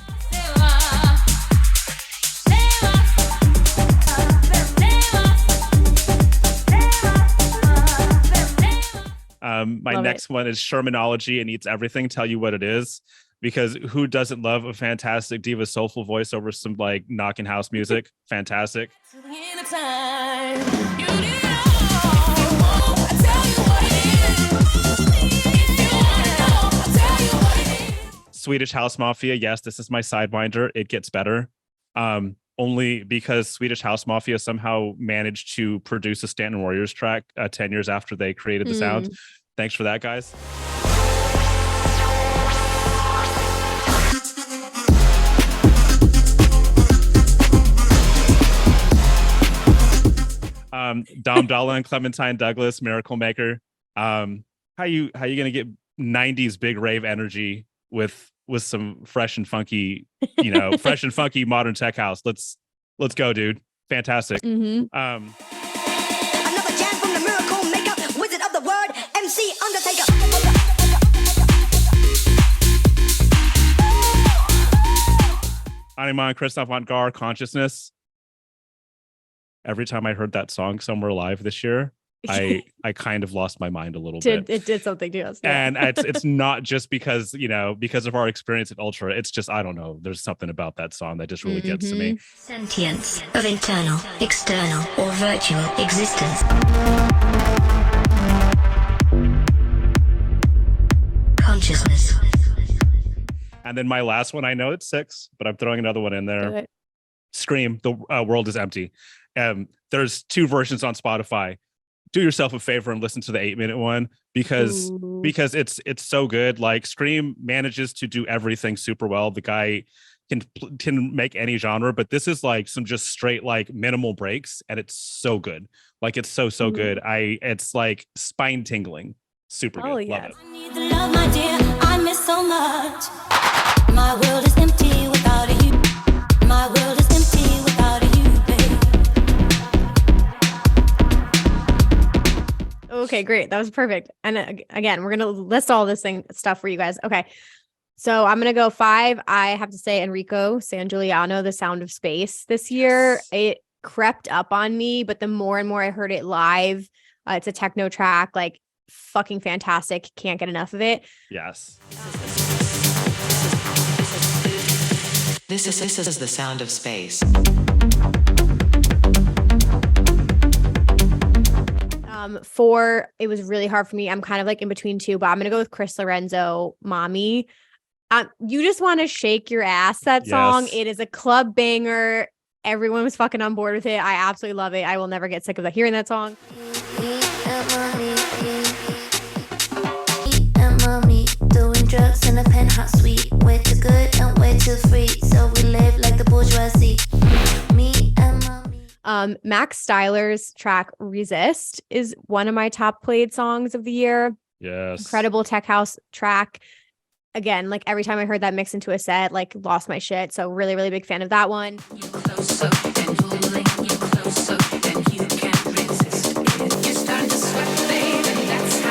My next one is Shermanology and Eats Everything. Tell you what it is. Because who doesn't love a fantastic diva soulful voice over some like knocking house music? Fantastic. Swedish House Mafia. Yes, this is my sidewinder. It gets better. Only because Swedish House Mafia somehow managed to produce a Stanton Warriors track 10 years after they created the sound. Thanks for that, guys. Dom Dalla and Clementine Douglas, Miracle Maker. How you gonna get 90s big rave energy with some fresh and funky, fresh and funky modern tech house? Let's go, dude. Fantastic. Another jam from the Miracle Maker, Wizard of the Word, MC Undertaker. Animan Christoph Antgar, Consciousness. Every time I heard that song somewhere live this year, I kind of lost my mind a little bit. It did something to us. Yeah. And it's not just because of our experience at Ultra. It's just, I don't know. There's something about that song that just really gets to me. Sentience of internal, external, or virtual existence. Consciousness. And then my last one, I know it's 6, but I'm throwing another one in there. Scream, The World is Empty. There's 2 versions on Spotify. Do yourself a favor and listen to the 8-minute one because it's so good. Like Scream manages to do everything super well. The guy can make any genre, but this is like some just straight like minimal breaks, and it's so good. Like it's so good. It's like spine tingling. Super good. Yes. Love it. I need the love, my dear. I miss so much. My world is empty without you. My world is empty without you, babe. Okay, great. That was perfect. And again, we're going to list all this stuff for you guys. Okay. So I'm going to go 5. I have to say Enrico Sangiuliano, The Sound of Space this year. It crept up on me, but the more and more I heard it live, it's a techno track, like fucking fantastic. Can't get enough of it. Yes. This is The Sound of Space. 4, it was really hard for me. I'm kind of like in between 2, but I'm going to go with Chris Lorenzo, Mommy. You just want to shake your ass, that song. Yes. It is a club banger. Everyone was fucking on board with it. I absolutely love it. I will never get sick of hearing that song. Mommy doing drugs in a penthouse suite. Way too good and way too free. So we live like the bourgeoisie. Me and mommy. Max Styler's track Resist is one of my top played songs of the year. Yes. Incredible tech house track. Again, like every time I heard that mix into a set, like lost my shit. So really, really big fan of that one. You close up and pulling you close up and you can't resist it. You start to sweat, babe, and that's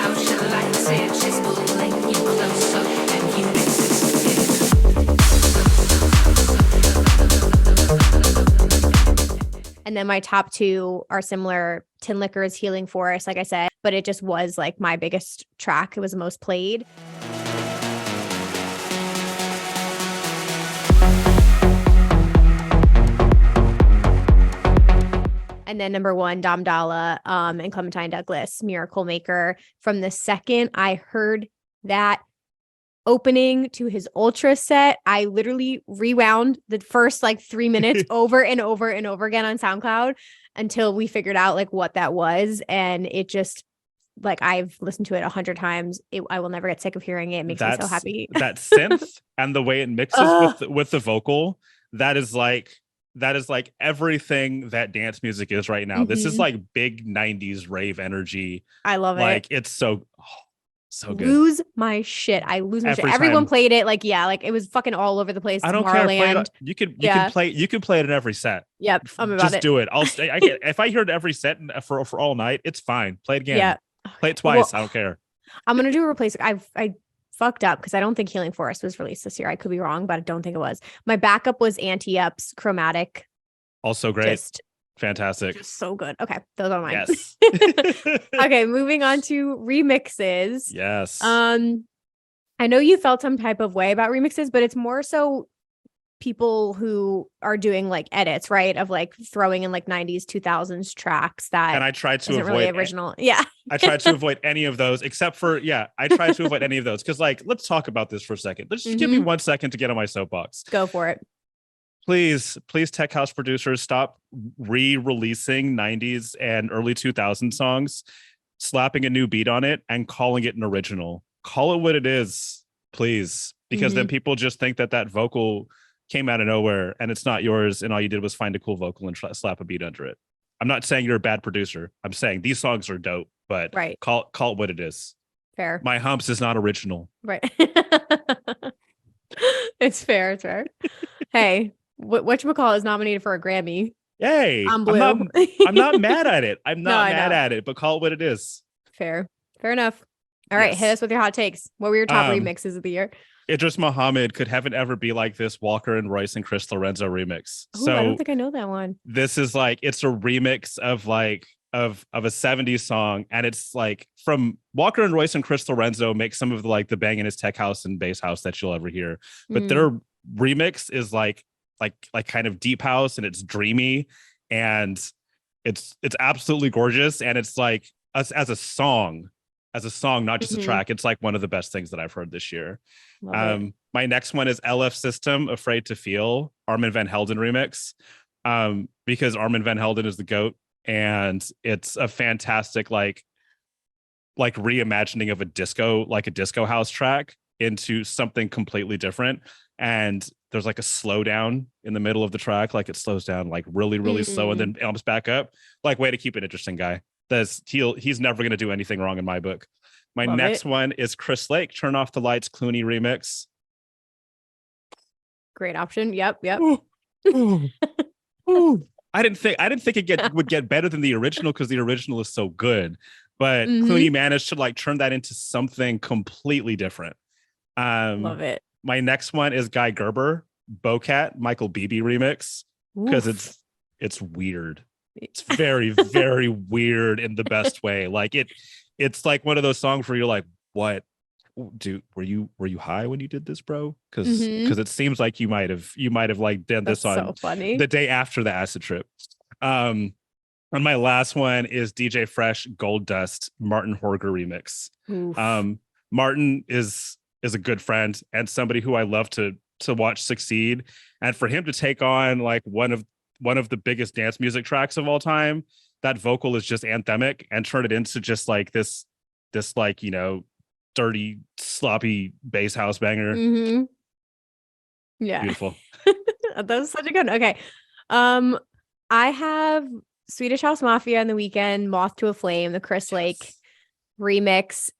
then my top two are similar. Tin Liquor's Healing Forest, like I said, but it just was like my biggest track. It was the most played. And then number one, Dom Dalla and Clementine Douglas, Miracle Maker. From the second I heard that opening to his Ultra set, I literally rewound the first like 3 minutes over and over and over again on SoundCloud until we figured out like what that was. And it just, like, I've listened to it 100 times. I will never get sick of hearing it. It makes me so happy. That synth and the way it mixes with the vocal, that is like everything that dance music is right now. This is like big 90s rave energy. I love it. Like, it's so good. Lose my shit. I lose my shit. Everyone played it. Like, yeah, like it was fucking all over the place. I don't care. You can play it in every set. Yep. I'm about Just it. do it. I'll stay. If I hear it every set for all night, it's fine. Play it again. Yeah. Play it twice. I don't care. I'm gonna do a replacement. I fucked up because I don't think Healing Forest was released this year. I could be wrong, but I don't think it was. My backup was Anti-Up's Chromatic. Also great. Fantastic. Just so good. Okay. Those are mine. Yes. Okay. Moving on to remixes. Yes. I know you felt some type of way about remixes, but it's more so people who are doing like edits, right? Of like throwing in like 90s, 2000s tracks that and I tried to avoid really original. Yeah. I tried to avoid any of those except for, I tried to avoid any of those. Cause like, let's talk about this for a second. Let's just give me 1 second to get on my soapbox. Go for it. Please, tech house producers, stop re-releasing 90s and early 2000 songs, slapping a new beat on it and calling it an original. Call it what it is, please. Because then people just think that vocal came out of nowhere and it's not yours and all you did was find a cool vocal and slap a beat under it. I'm not saying you're a bad producer. I'm saying these songs are dope, but call it what it is. Fair. My Humps is not original. Right. It's fair. It's fair. Hey, whatchamacallit is nominated for a Grammy. Yay. I'm blue. I'm not mad at it. I'm not mad at it, but call it what it is. Fair enough. All right. Hit us with your hot takes. What were your top remixes of the year? Idris Muhammad, Could Heaven Ever Be Like This, Walker and Royce and Chris Lorenzo remix. Ooh, I don't think I know that one. This is like, it's a remix of like of a 70s song, and it's like from Walker and Royce and Chris Lorenzo make some of the like the bangingest tech house and bass house that you'll ever hear, but their remix is like kind of deep house, and it's dreamy, and it's absolutely gorgeous, and it's like as a song, not just a track. It's like one of the best things that I've heard this year. My next one is LF System, Afraid to Feel, Armin van Helden remix, because Armin van Helden is the GOAT, and it's a fantastic like reimagining of a disco house track into something completely different. And there's like a slowdown in the middle of the track, like it slows down like really, really slow and then amps back up. Like, way to keep it interesting, guy. He's never going to do anything wrong in my book. My next one is Chris Lake, Turn Off the Lights, Clooney remix. Great option. Yep. Ooh. I didn't think it would get better than the original because the original is so good, but Clooney managed to like turn that into something completely different. Love it. My next one is Guy Gerber, Bocat, Michael Beebe remix, because it's weird. It's very, very weird in the best way. Like it's like one of those songs where you're like, what? Dude, were you high when you did this, bro? Because it seems like you might have like done this on so funny. The day after the acid trip. And my last one is DJ Fresh, Gold Dust, Martin Horger remix. Martin is a good friend and somebody who I love to watch succeed, and for him to take on like one of the biggest dance music tracks of all time, that vocal is just anthemic, and turn it into just like this like, you know, dirty, sloppy bass house banger. Yeah. Beautiful. That was such a good one. Okay. I have Swedish House Mafia on the weekend, Moth to a Flame, the Chris Lake remix.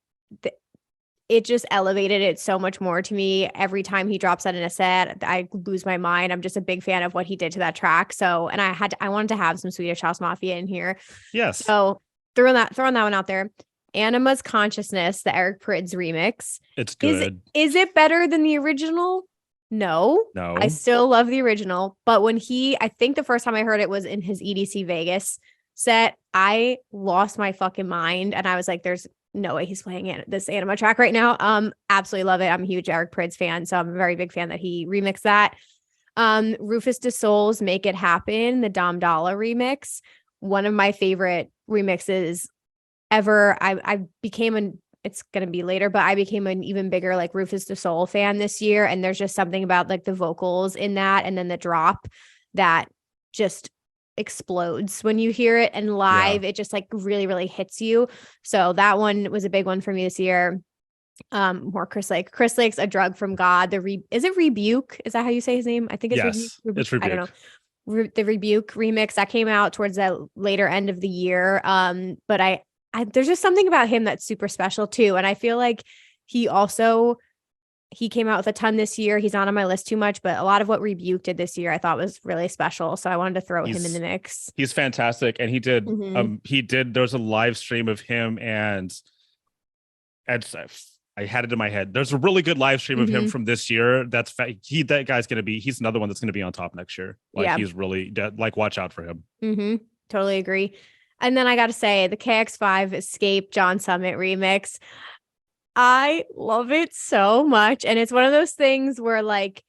It just elevated it so much more to me. Every time he drops that in a set, I lose my mind. I'm just a big fan of what he did to that track. So, and I wanted to have some Swedish House Mafia in here. Yes. So throwing that one out there. Anima's Consciousness, the Eric Prydz remix. It's good. Is it better than the original? No. No. I still love the original, but I think the first time I heard it was in his EDC Vegas set, I lost my fucking mind and I was like, there's no way he's playing this Anima track right now. Absolutely love it. I'm a huge Eric Prydz fan, so I'm a very big fan that he remixed that. Rufus De Soul's Make It Happen, the Dom Dalla remix, one of my favorite remixes ever. I became it's going to be later, but I became an even bigger like Rufus De Soul fan this year. And there's just something about like the vocals in that and then the drop that just explodes when you hear it, and live it just like really, really hits you. So that one was a big one for me this year. More Chris Lake's A Drug from God. Is it Rebuke? Is that how you say his name? I think it's yes, Rebuke. it's Rebuke. I don't know. The Rebuke remix that came out towards the later end of the year. But I there's just something about him that's super special too. And I feel like he came out with a ton this year. He's not on my list too much, but a lot of what Rebuke did this year I thought was really special. So I wanted to throw him in the mix. He's fantastic. And he did, there's a live stream of him and I had it in my head. There's a really good live stream of him from this year. That guy's going to be, he's another one that's going to be on top next year. Like he's really like, watch out for him. Totally agree. And then I got to say the KX5 Escape John Summit remix. I love it so much. And it's one of those things where like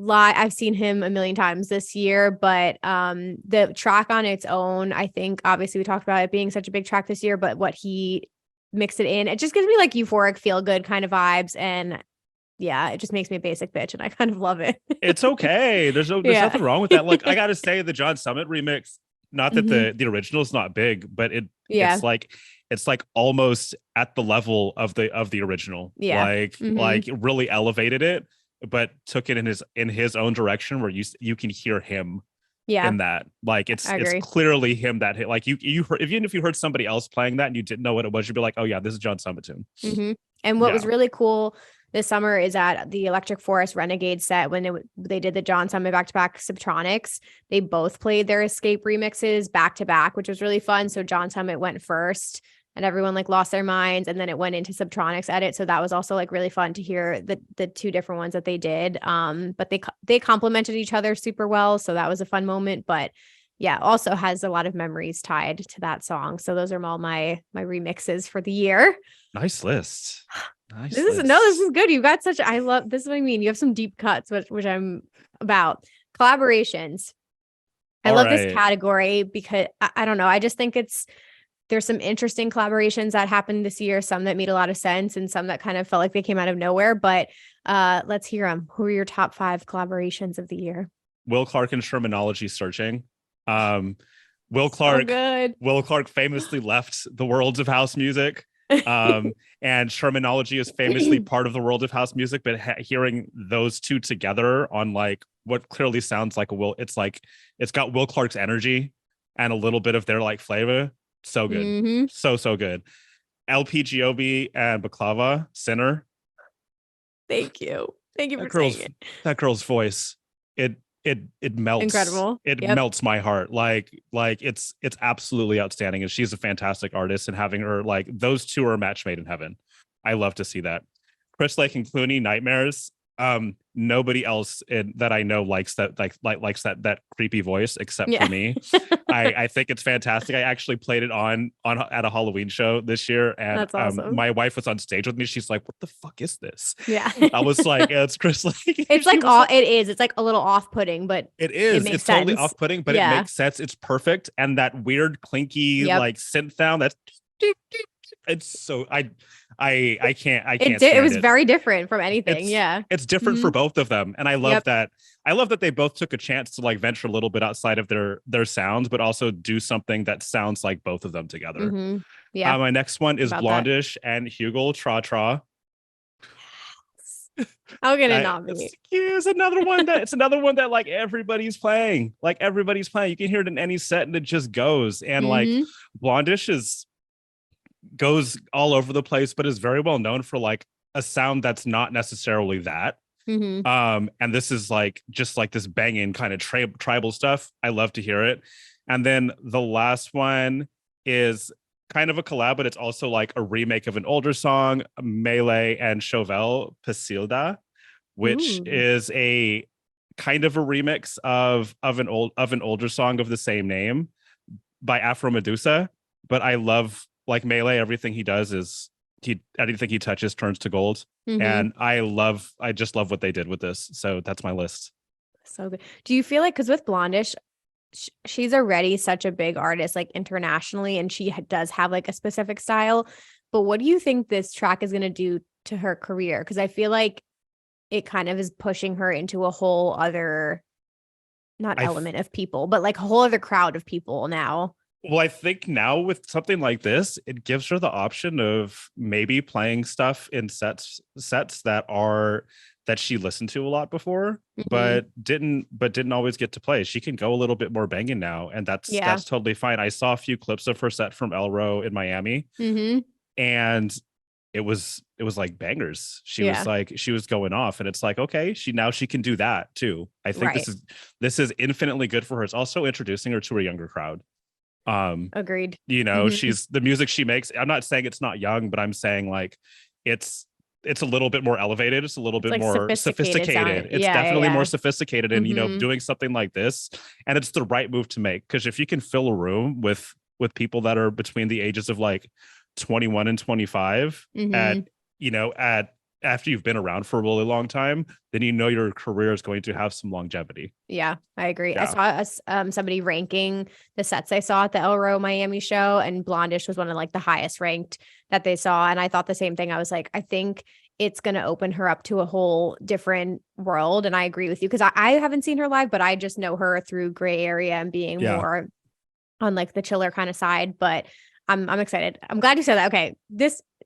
I've seen him a million times this year, but the track on its own, I think obviously we talked about it being such a big track this year, but what he mixed it in, it just gives me like euphoric, feel good kind of vibes. And yeah, it just makes me a basic bitch and I kind of love it. It's okay. There's nothing wrong with that. Like I got to say the John Summit remix, not that the original is not big, but it's like almost at the level of the original. Yeah. Like really elevated it, but took it in his own direction where you can hear him in that. Like it's clearly him that hit. Like you heard, even if you heard somebody else playing that and you didn't know what it was, you'd be like, oh yeah, this is John Summit tune. And what was really cool this summer is at the Electric Forest Renegade set when they did the John Summit back-to-back Subtronics. They both played their Escape remixes back-to-back, which was really fun. So John Summit went first and everyone like lost their minds, and then it went into Subtronics edit. So that was also like really fun to hear the two different ones that they did. But they complemented each other super well. So that was a fun moment. But yeah, also has a lot of memories tied to that song. So those are all my remixes for the year. Nice list. This is good. You got I love this is what I mean. You have some deep cuts, which I'm about. Collaborations. I love this category because I don't know. I just think there's some interesting collaborations that happened this year, some that made a lot of sense and some that kind of felt like they came out of nowhere. But let's hear them. Who are your top 5 collaborations of the year? Will Clark and Terminology Searching. Will Clark famously left the worlds of house music. And Terminology is famously part of the world of house music, but hearing those two together on like what clearly sounds like it's got Will Clark's energy and a little bit of their like flavor. So good. So good. LPGOB and Baklava, Sinner. Thank you for saying it. That girl's voice, it melts. Incredible. It melts my heart. Like it's absolutely outstanding. And she's a fantastic artist, and having her, like, those two are a match made in heaven. I love to see that. Chris Lake and Clooney, Nightmares. Nobody else that I know likes that likes that creepy voice except for me. I think it's fantastic. I actually played it on at a Halloween show this year, and that's awesome. My wife was on stage with me. She's like, "What the fuck is this?" Yeah, I was like, "It's Chris Lake." It's like it is. It's like a little off-putting, but it is. It's totally off-putting, but it makes sense. It's perfect, and that weird clinky like synth sound. That's it's so I can't. It was very different from anything. It's different for both of them, and I love that. I love that they both took a chance to like venture a little bit outside of their sounds, but also do something that sounds like both of them together. Yeah. My next one is Blondish and Hugel Tra Tra. How can it not be? It's another one that like everybody's playing. Like everybody's playing. You can hear it in any set, and it just goes. And like Blondish goes all over the place, but is very well known for like a sound that's not necessarily that. And this is like just like this banging kind of tribal stuff. I love to hear it. And then the last one is kind of a collab, but it's also like a remake of an older song, Melee and Chauvel, Pasilda. which Ooh. is a kind of a remix of an older song of the same name by Afro Medusa. But I love, like, Melee. Everything he does is anything he touches turns to gold. And I just love what they did with this. So that's my list. So good. Do you feel like, because with Blondish, she's already such a big artist, like internationally, and she does have like a specific style. But what do you think this track is going to do to her career? Because I feel like it kind of is pushing her into a whole other, not element of people, but like a whole other crowd of people now. Well, I think now with something like this, it gives her the option of maybe playing stuff in sets that she listened to a lot before, but didn't always get to play. She can go a little bit more banging now, and that's totally fine. I saw a few clips of her set from Elro in Miami, and it was like bangers. She was going off, and it's like, okay, she can do that too. I think this is infinitely good for her. It's also introducing her to a younger crowd. Agreed. You know, she's the music she makes. I'm not saying it's not young, but I'm saying like it's a little bit more elevated. It's a little bit like more sophisticated. It's definitely more sophisticated. And, you know, doing something like this, and it's the right move to make. Because if you can fill a room with people that are between the ages of like 21 and 25 after you've been around for a really long time, then you know your career is going to have some longevity. Yeah, I agree. Yeah. I saw somebody ranking the sets I saw at the Elro Miami show, and Blondish was one of like the highest ranked that they saw. And I thought the same thing. I was like, I think it's going to open her up to a whole different world. And I agree with you, because I haven't seen her live, but I just know her through Gray Area and being more on like the chiller kind of side. But I'm excited. I'm glad you said that. Okay,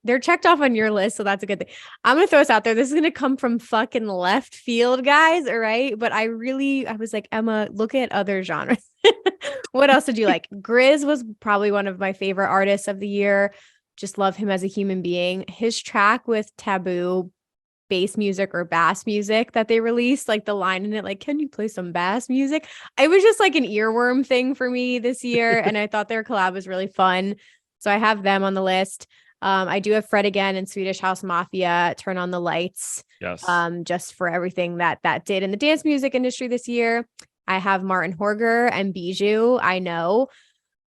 they're checked off on your list, so that's a good thing. I'm gonna throw this out there. This is gonna come from fucking left field, guys. All right, but I was like, Emma, look at other genres. What else did you like? Grizz was probably one of my favorite artists of the year. Just love him as a human being. His track with Taboo, bass music or bass music that they released, like the line in it, like, can you play some bass music? It was just like an earworm thing for me this year. And I thought their collab was really fun. So I have them on the list. I do have Fred Again and Swedish House Mafia, Turn on the Lights. Yes. Just for everything that did in the dance music industry this year. I have Martin Horger and Bijou. I know.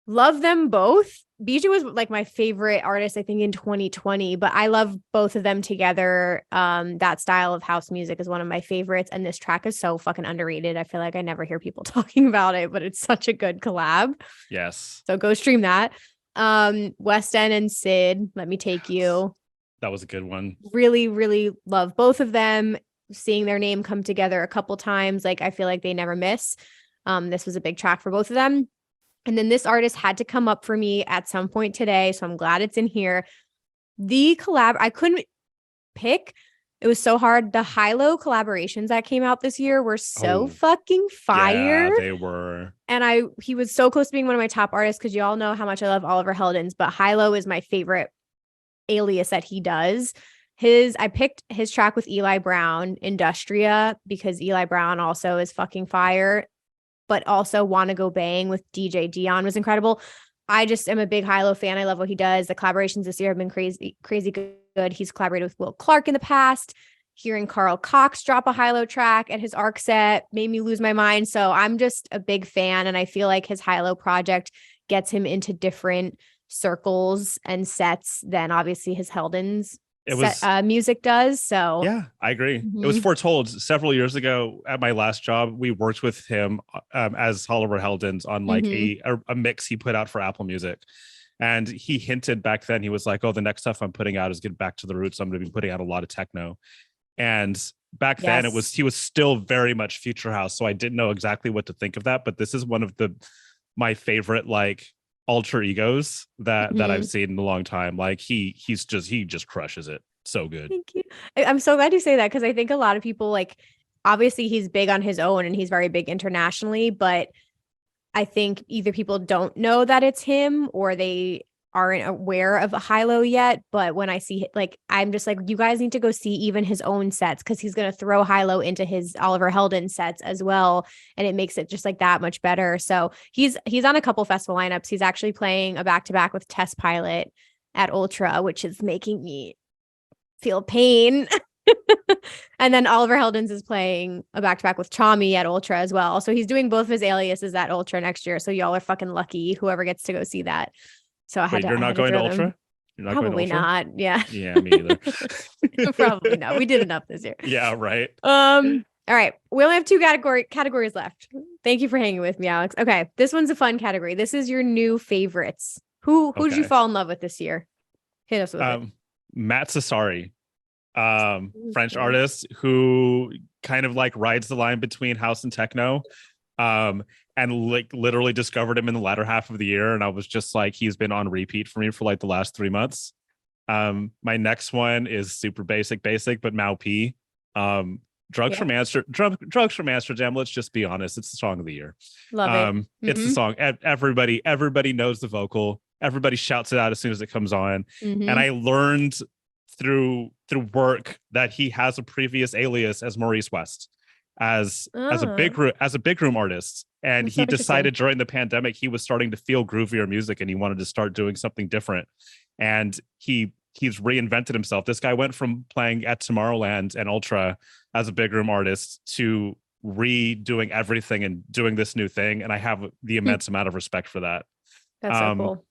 Love them both. Bijou was like my favorite artist, I think, in 2020, but I love both of them together. That style of house music is one of my favorites. And this track is so fucking underrated. I feel like I never hear people talking about it, but it's such a good collab. Yes. So go stream that. West End and Sid, Let Me Take You. That was a good one. Really, really love both of them. Seeing their name come together a couple times, like I feel like they never miss. This was a big track for both of them. And then this artist had to come up for me at some point today, so I'm glad it's in here. The collab, I couldn't pick. It was so hard. The high-low collaborations that came out this year were so fucking fire. Yeah, they were. And he was so close to being one of my top artists, because you all know how much I love Oliver Heldens, but high-low is my favorite alias that he does. I picked his track with Eli Brown, Industria, because Eli Brown also is fucking fire. But also Wanna Go Bang with DJ Dion was incredible. I just am a big high-low fan. I love what he does. The collaborations this year have been crazy, crazy good. He's collaborated with Will Clark in the past. Hearing Carl Cox drop a high-low track at his ARC set made me lose my mind. So I'm just a big fan, and I feel like his high-low project gets him into different circles and sets than obviously his Heldens music does. So yeah, I agree. It was foretold several years ago at my last job. We worked with him as Oliver Heldens on like a mix he put out for Apple Music. And he hinted back then, he was like, oh, the next stuff I'm putting out is getting back to the roots. I'm going to be putting out a lot of techno. And back then he was still very much future house. So I didn't know exactly what to think of that. But this is one of my favorite like alter egos that I've seen in a long time. Like he just crushes it. So good. Thank you. I'm so glad you say that, because I think a lot of people, like, obviously he's big on his own and he's very big internationally, but I think either people don't know that it's him or they aren't aware of high-low yet. But when I see, like, I'm just like, you guys need to go see even his own sets, because he's going to throw high-low into his Oliver Heldens sets as well. And it makes it just like that much better. So he's on a couple festival lineups. He's actually playing a back-to-back with Test Pilot at Ultra, which is making me feel pain. And then Oliver Heldens is playing a back-to-back with Chami at Ultra as well. So he's doing both of his aliases at Ultra next year. So y'all are fucking lucky, whoever gets to go see that. So I had Wait, to. you're not going to Ultra? You're not Probably going to Ultra? not. Yeah. Yeah, me either. Probably not. We did enough this year. Yeah, right. All right. We only have two categories left. Thank you for hanging with me, Alex. Okay. This one's a fun category. This is your new favorites. Who'd you Okay. fall in love with this year? Hit us with it. Matt Sassari, French Okay. artist who kind of like rides the line between house and techno. And like literally discovered him in the latter half of the year. And I was just like, he's been on repeat for me for like the last 3 months. My next one is super basic, but Mau P. Drugs from Amsterdam. Let's just be honest. It's the song of the year. Love it. It's the song. Everybody knows the vocal. Everybody shouts it out as soon as it comes on. Mhm. And I learned through work that he has a previous alias as Maurice West, as a big room artist. And That's so he decided during the pandemic he was starting to feel groovier music and he wanted to start doing something different. And he's reinvented himself. This guy went from playing at Tomorrowland and Ultra as a big room artist to redoing everything and doing this new thing. And I have the immense amount of respect for that. That's so cool.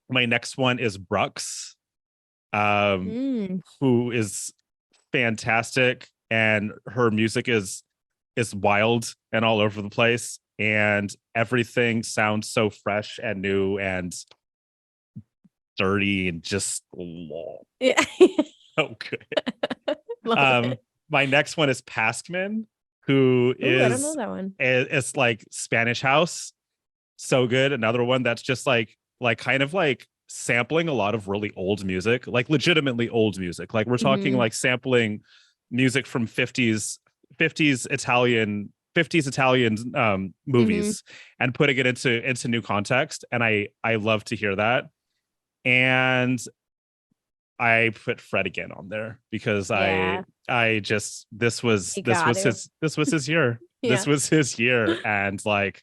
My next one is Brux, who is fantastic, and her music is wild and all over the place, and everything sounds so fresh and new and dirty and just Yeah. so good. Love it. My next one is Paskman, who Ooh, I don't know that one. it's like Spanish house. So good. Another one that's just like kind of like sampling a lot of really old music, like legitimately old music. Like we're talking like sampling music from 50s Italian movies and putting it into new context. And I love to hear that. And I put Fred again on there because I just this was his year. Yeah. This was his year. And like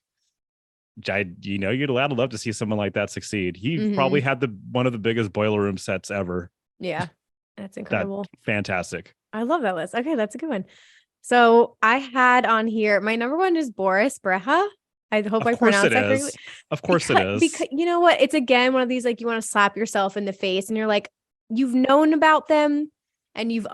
you'd love to see someone like that succeed. He probably had one of the biggest boiler room sets ever. Yeah. That's incredible. Fantastic. I love that list. Okay, that's a good one. So I had on here, my number one is Boris Breja. I hope I pronounced that correctly. Of course it is. Because you know what? It's again one of these like you want to slap yourself in the face and you're like, you've known about them and you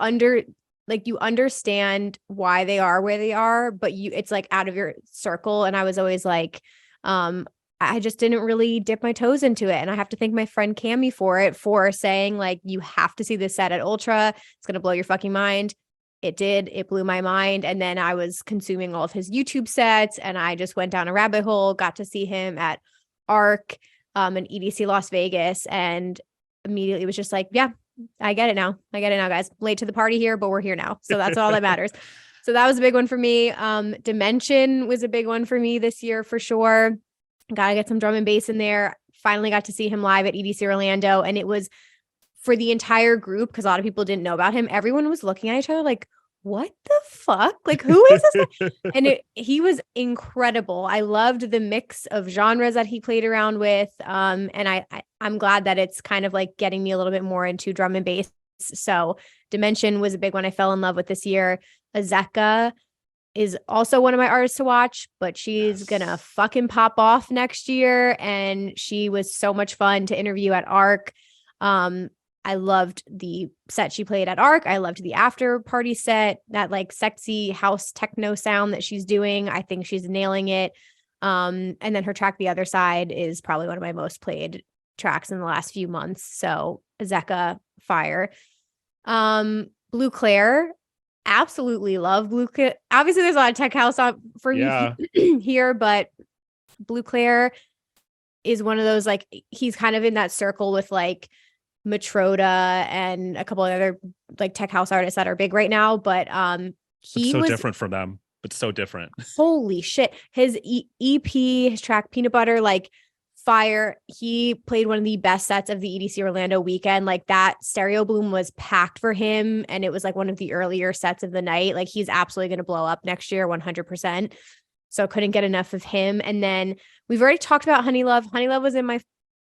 understand why they are where they are, but it's like out of your circle. And I was always like, I just didn't really dip my toes into it. And I have to thank my friend Cami for saying like, you have to see this set at Ultra. It's going to blow your fucking mind. It did. It blew my mind. And then I was consuming all of his YouTube sets and I just went down a rabbit hole, got to see him at ARC and EDC Las Vegas. And immediately was just like, yeah, I get it now, guys. Late to the party here, but we're here now. So that's all that matters. So that was a big one for me. Dimension was a big one for me this year for sure. Gotta get some drum and bass in there. Finally got to see him live at EDC Orlando. And it was for the entire group, because a lot of people didn't know about him. Everyone was looking at each other like, what the fuck? Like, who is this guy? And he was incredible. I loved the mix of genres that he played around with. And I'm glad that it's kind of like getting me a little bit more into drum and bass. So Dimension was a big one I fell in love with this year. Azeka is also one of my artists to watch, but she's gonna fucking pop off next year. And she was so much fun to interview at ARC. I loved the set she played at ARC. I loved the after party set, that like sexy house techno sound that she's doing. I think she's nailing it. And then her track, The Other Side, is probably one of my most played tracks in the last few months. So Azeka, fire. Blue Claire, absolutely love Blue Claire. Obviously there's a lot of tech house for me here, but Blue Claire is one of those, like, he's kind of in that circle with like Matroda and a couple of other like tech house artists that are big right now, but he was different from them, but so different. Holy shit. His EP, his track Peanut Butter, like fire. He played one of the best sets of the EDC Orlando weekend. Like that Stereo Boom was packed for him and it was like one of the earlier sets of the night. Like he's absolutely going to blow up next year 100%. So couldn't get enough of him. And then we've already talked about Honey Love. Honey Love was in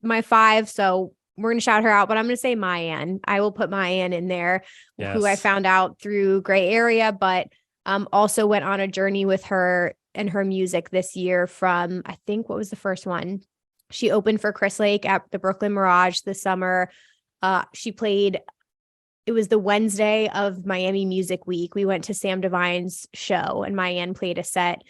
my 5, so we're gonna shout her out, but I'm gonna say Mayan. I will put Mayan in there, who I Yes. found out through Gray Area, but also went on a journey with her and her music this year from, I think, what was the first one? She opened for Chris Lake at the Brooklyn Mirage this summer. She played, it was the Wednesday of Miami Music Week. We went to Sam Divine's show and Mayan played a set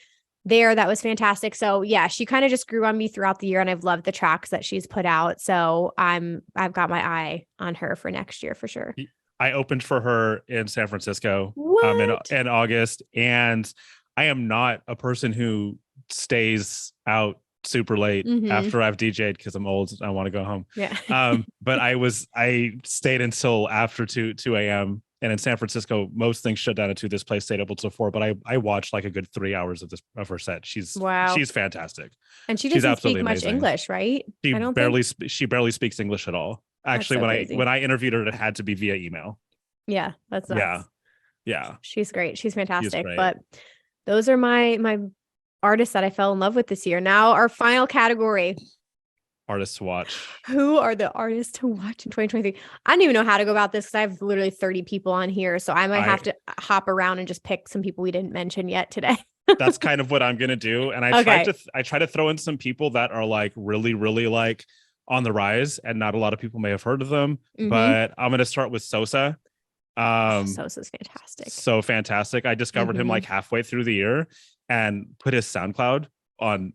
there. That was fantastic. So yeah, she kind of just grew on me throughout the year and I've loved the tracks that she's put out. So I've got my eye on her for next year for sure. I opened for her in San Francisco What? in August, and I am not a person who stays out super late after I've DJ'd because I'm old and I want to go home. Yeah. But I stayed until after 2 a.m. And in San Francisco, most things shut down at 2. This place stayed open till 4. But I watched like a good 3 hours of her set. She's fantastic. And she She's doesn't absolutely speak much amazing. English, right? She I don't barely think. she barely speaks English at all. Actually, so crazy. when I interviewed her, it had to be via email. Yeah, that's nuts. Yeah. She's great. She's fantastic. great. But those are my artists that I fell in love with this year. Now our final category. Artists to watch. Who are the artists to watch in 2023? I don't even know how to go about this because I have literally 30 people on here. So I might have to hop around and just pick some people we didn't mention yet today. That's kind of what I'm gonna do. And I try to throw in some people that are like really, really like on the rise and not a lot of people may have heard of them. But I'm gonna start with Sosa. Sosa's fantastic. So fantastic. I discovered him like halfway through the year and put his SoundCloud on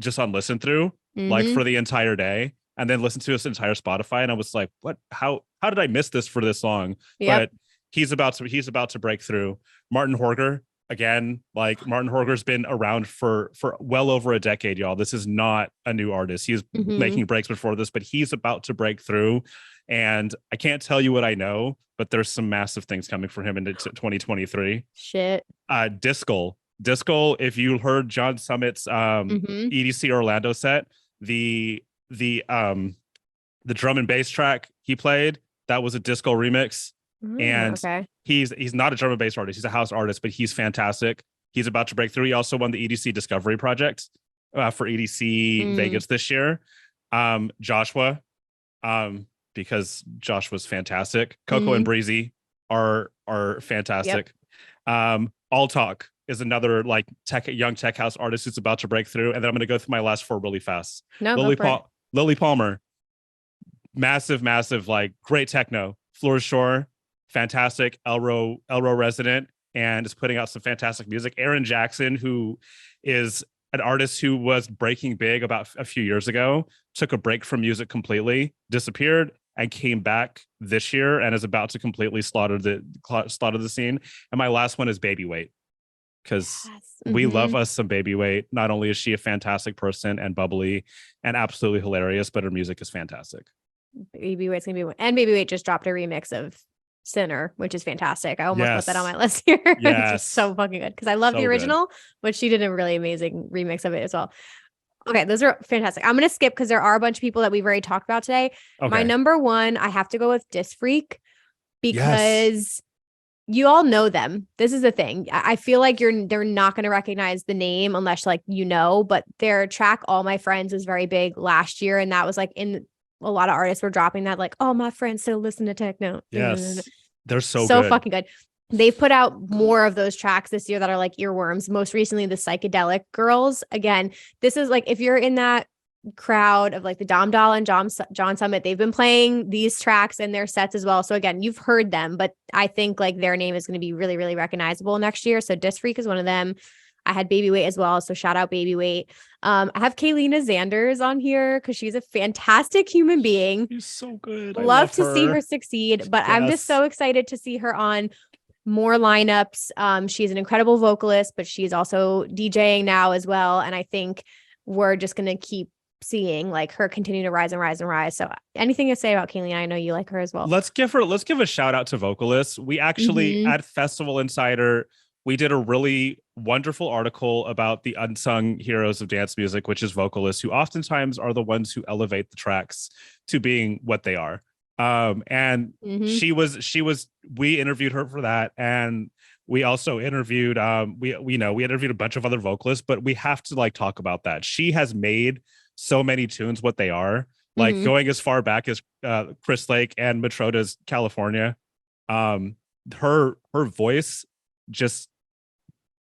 listen through like for the entire day, and then listen to his entire Spotify. And I was like, what? How did I miss this for this long? Yep. But he's about to break through. Martin Horger, again, like Martin Horger's been around for well over a decade, y'all. This is not a new artist. He's making breaks before this, but he's about to break through. And I can't tell you what I know, but there's some massive things coming for him into 2023. Shit. Discal, if you heard John Summit's EDC Orlando set, the drum and bass track he played, that was a disco remix. And he's not a drum and bass artist, he's a house artist, but he's fantastic. He's about to break through. He also won the EDC Discovery Project for EDC Vegas this year. Joshua, because Joshua's fantastic. Coco and Breezy are fantastic. All Talk is another like young tech house artist who's about to break through. And then I'm going to go through my last 4 really fast. Lily Palmer, massive, like great techno. Floor Shore, fantastic. Elro resident and is putting out some fantastic music. Aaron Jackson, who is an artist who was breaking big about a few years ago, took a break from music completely, disappeared, and came back this year and is about to completely slaughter the scene. And my last one is Baby Weight, because we love us some Baby Weight. Not only is she a fantastic person and bubbly and absolutely hilarious, but her music is fantastic. Baby Weight's gonna be one. And Baby Weight just dropped a remix of Sinner, which is fantastic. I almost put that on my list here. It's just so fucking good because I love the original, but she did a really amazing remix of it as well. Okay, those are fantastic. I'm going to skip because there are a bunch of people that we've already talked about today. Okay. My number one, I have to go with Disc Freak because you all know them. This is the thing. I feel like they're not going to recognize the name unless like but their track All My Friends was very big last year, and that was like in a lot of artists were dropping that like, oh, my friends still listen to techno. Yes, they're so good. Fucking good. They've put out more of those tracks this year that are like earworms. Most recently, the Psychedelic Girls. Again, this is like if you're in that crowd of like the Dom Doll and John Summit, they've been playing these tracks in their sets as well. So again, you've heard them, but I think like their name is going to be really, really recognizable next year. So Disc Freak is one of them. I had Baby Weight as well. So shout out Baby Weight. I have Kaylina Zanders on here because she's a fantastic human being. She's so good. Love to see her succeed, but I'm just so excited to see her on more lineups. She's an incredible vocalist, but she's also DJing now as well. And I think we're just going to keep seeing like her continue to rise and rise and rise. So anything to say about Kaylina? I know you like her as well. Let's give a shout out to vocalists. We actually at Festival Insider, we did a really wonderful article about the unsung heroes of dance music, which is vocalists who oftentimes are the ones who elevate the tracks to being what they are. We interviewed her for that. And we also interviewed, we interviewed a bunch of other vocalists, but we have to like talk about that. She has made so many tunes what they are. like going as far back as Chris Lake and Matroda's California. Her voice just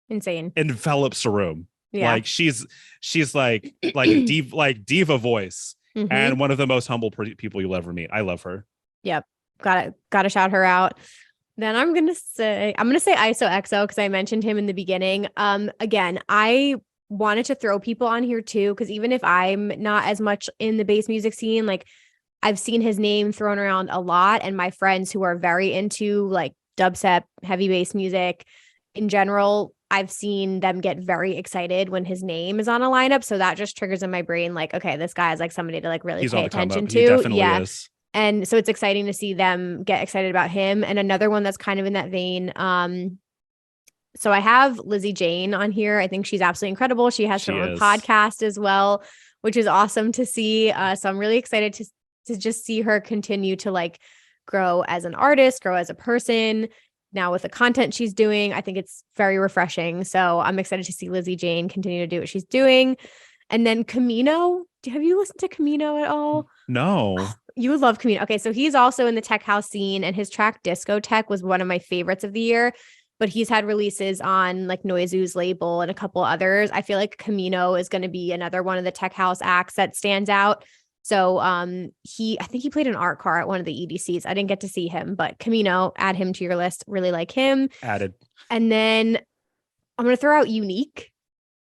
Insane. envelops a room. Yeah. Like she's like diva voice, and one of the most humble people you'll ever meet. I love her. Yep. Gotta shout her out. Then I'm gonna say ISOXO because I mentioned him in the beginning. Again, I wanted to throw people on here too, because even if I'm not as much in the bass music scene, like I've seen his name thrown around a lot, and my friends who are very into like dubstep, heavy bass music in general, I've seen them get very excited when his name is on a lineup. So that just triggers in my brain, like, okay, this guy is like somebody to like really pay attention to. He definitely is. And so it's exciting to see them get excited about him. And another one that's kind of in that vein. So I have Lizzie Jane on here. I think she's absolutely incredible. She has her own podcast as well, which is awesome to see. So I'm really excited to just see her continue to like grow as an artist, grow as a person. Now with the content she's doing, I think it's very refreshing. So I'm excited to see Lizzie Jane continue to do what she's doing. And then Camino. Have you listened to Camino at all? No. You would love Camino. Okay, so he's also in the tech house scene, and his track Disco Tech was one of my favorites of the year. But he's had releases on like Noizu's label and a couple others. I feel like Camino is going to be another one of the tech house acts that stands out. So I think he played an art car at one of the EDCs. I didn't get to see him, but Camino, add him to your list. Really like him. Added. And then I'm going to throw out Unique.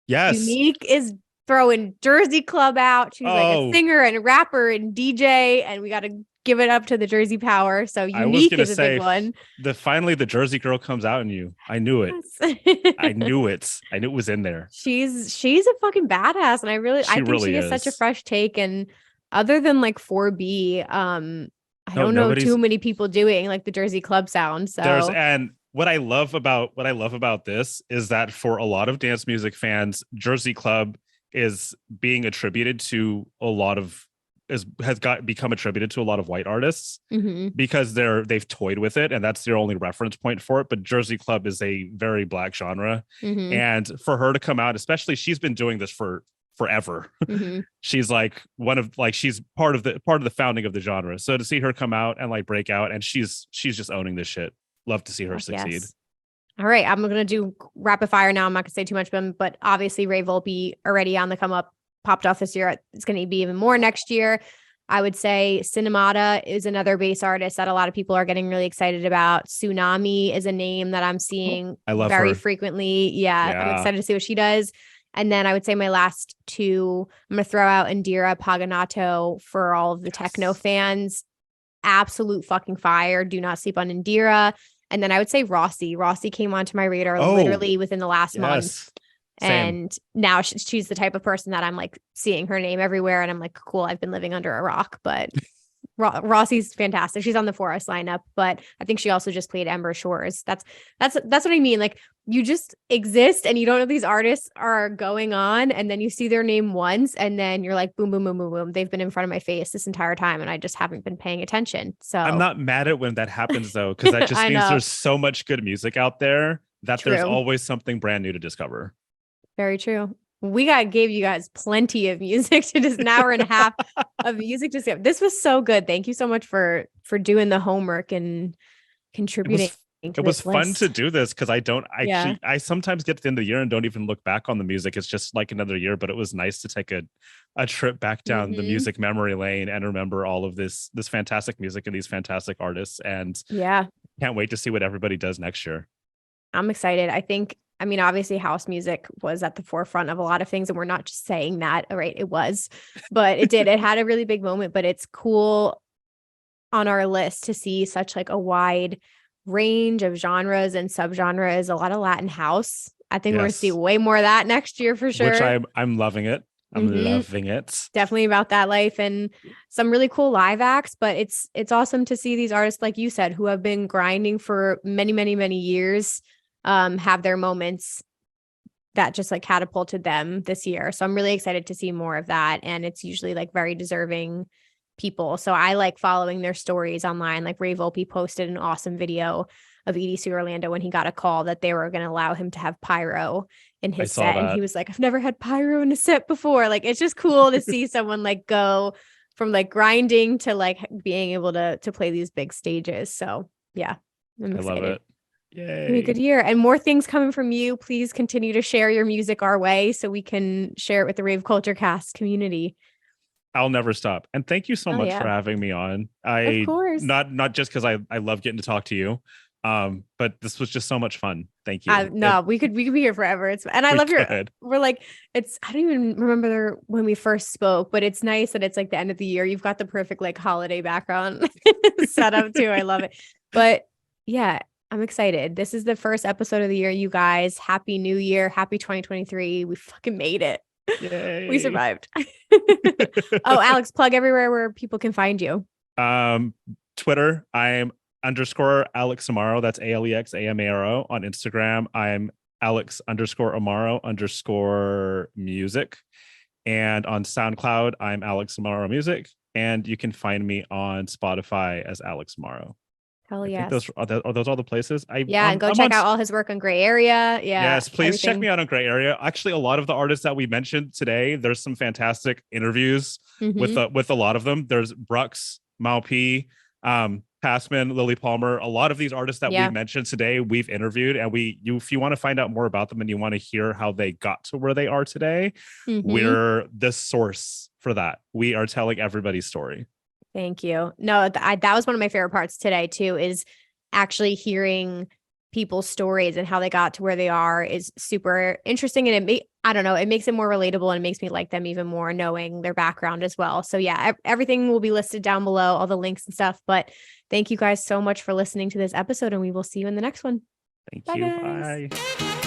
Yes. Unique is throwing Jersey Club out. She's like a singer and a rapper and DJ, and we got to give it up to the Jersey power. So Unique is a big one. Finally the Jersey girl comes out in you. I knew it. Yes. I knew it. I knew it was in there. She's a fucking badass, and I think she is such a fresh take. And other than like 4B, I don't know too many people doing like the Jersey Club sound. So and what I love about this is that for a lot of dance music fans, Jersey Club is being attributed to a lot of become attributed to a lot of white artists because they've toyed with it, and that's their only reference point for it. But Jersey Club is a very black genre, and for her to come out, especially, she's been doing this for forever. She's like she's part of the founding of the genre. So to see her come out and like break out, and she's just owning this shit. Love to see her succeed. Yes. All right, I'm gonna do rapid fire now. I'm not gonna say too much, but obviously Rave Volpe already on the come up. Popped off this year. It's going to be even more next year. I would say Cinemata is another bass artist that a lot of people are getting really excited about. Tsunami is a name that I'm seeing very frequently. Yeah, I'm excited to see what she does. And then I would say my last two, I'm going to throw out Indira Paganato for all of the techno fans. Absolute fucking fire. Do not sleep on Indira. And then I would say Rossi. Rossi came onto my radar literally within the last month. Same. And now she's the type of person that I'm like seeing her name everywhere, and I'm like, cool, I've been living under a rock. But Rossi's fantastic. She's on the Forest lineup, but I think she also just played Ember Shores. That's what I mean. Like, you just exist and you don't know these artists are going on, and then you see their name once, and then you're like, boom, boom, boom, boom, boom. They've been in front of my face this entire time, and I just haven't been paying attention. So I'm not mad at when that happens though, because that just means there's so much good music out there that there's always something brand new to discover. Very true. We gave you guys plenty of music to just an hour and a half of music to skip. This was so good. Thank you so much for doing the homework and contributing. It was fun to do this because I sometimes get to the end of the year and don't even look back on the music. It's just like another year, but it was nice to take a trip back down the music memory lane and remember all of this fantastic music and these fantastic artists. And can't wait to see what everybody does next year. I'm excited. I mean, obviously house music was at the forefront of a lot of things, and we're not just saying that, right? It was, but it had a really big moment. But it's cool on our list to see such like a wide range of genres and subgenres, a lot of Latin house. I think we're going to see way more of that next year for sure. Which I'm loving it. I'm loving it. Definitely about that life, and some really cool live acts. But it's awesome to see these artists, like you said, who have been grinding for many, many, many years, have their moments that just like catapulted them this year. So I'm really excited to see more of that. And it's usually like very deserving people. So I like following their stories online. Like Rave Volpe posted an awesome video of EDC Orlando when he got a call that they were going to allow him to have pyro in his set. And he was like, I've never had pyro in a set before. Like, it's just cool to see someone like go from like grinding to like being able to play these big stages. So yeah, I'm I excited. love it. It'll be a Yay. good year and more things coming from you. Please continue to share your music our way so we can share it with the Rave Culture Cast community. I'll never stop. And thank you so Oh, much yeah. for having me on. Of course. Not just because I love getting to talk to you. But this was just so much fun. Thank you. No, we could be here forever. I We love could. we're like, I don't even remember when we first spoke, but it's nice that it's like the end of the year. You've got the perfect like holiday background set up too. I love it. But yeah, I'm excited. This is the first episode of the year, you guys. Happy New Year. Happy 2023. We fucking made it. Yay. We survived. Oh, Alex, plug everywhere where people can find you. Twitter, I'm _ Alex Amaro. That's ALEXAMARO. On Instagram, I'm Alex _Amaro _music. And on SoundCloud, I'm Alex Amaro Music. And you can find me on Spotify as Alex Amaro. Hell I yes. think those all the places. And go check out all his work on Gray Area. Yeah. Yes, please check me out on Gray Area. Actually, a lot of the artists that we mentioned today, there's some fantastic interviews with a lot of them. There's Brooks, Mal P, Passman, Lily Palmer. A lot of these artists that we mentioned today, we've interviewed, and if you want to find out more about them and you want to hear how they got to where they are today, we're the source for that. We are telling everybody's story. Thank you. No, that was one of my favorite parts today too, is actually hearing people's stories and how they got to where they are is super interesting. And it makes it more relatable and it makes me like them even more knowing their background as well. So yeah, everything will be listed down below, all the links and stuff. But thank you guys so much for listening to this episode and we will see you in the next one. Thank Bye, you. guys. Bye.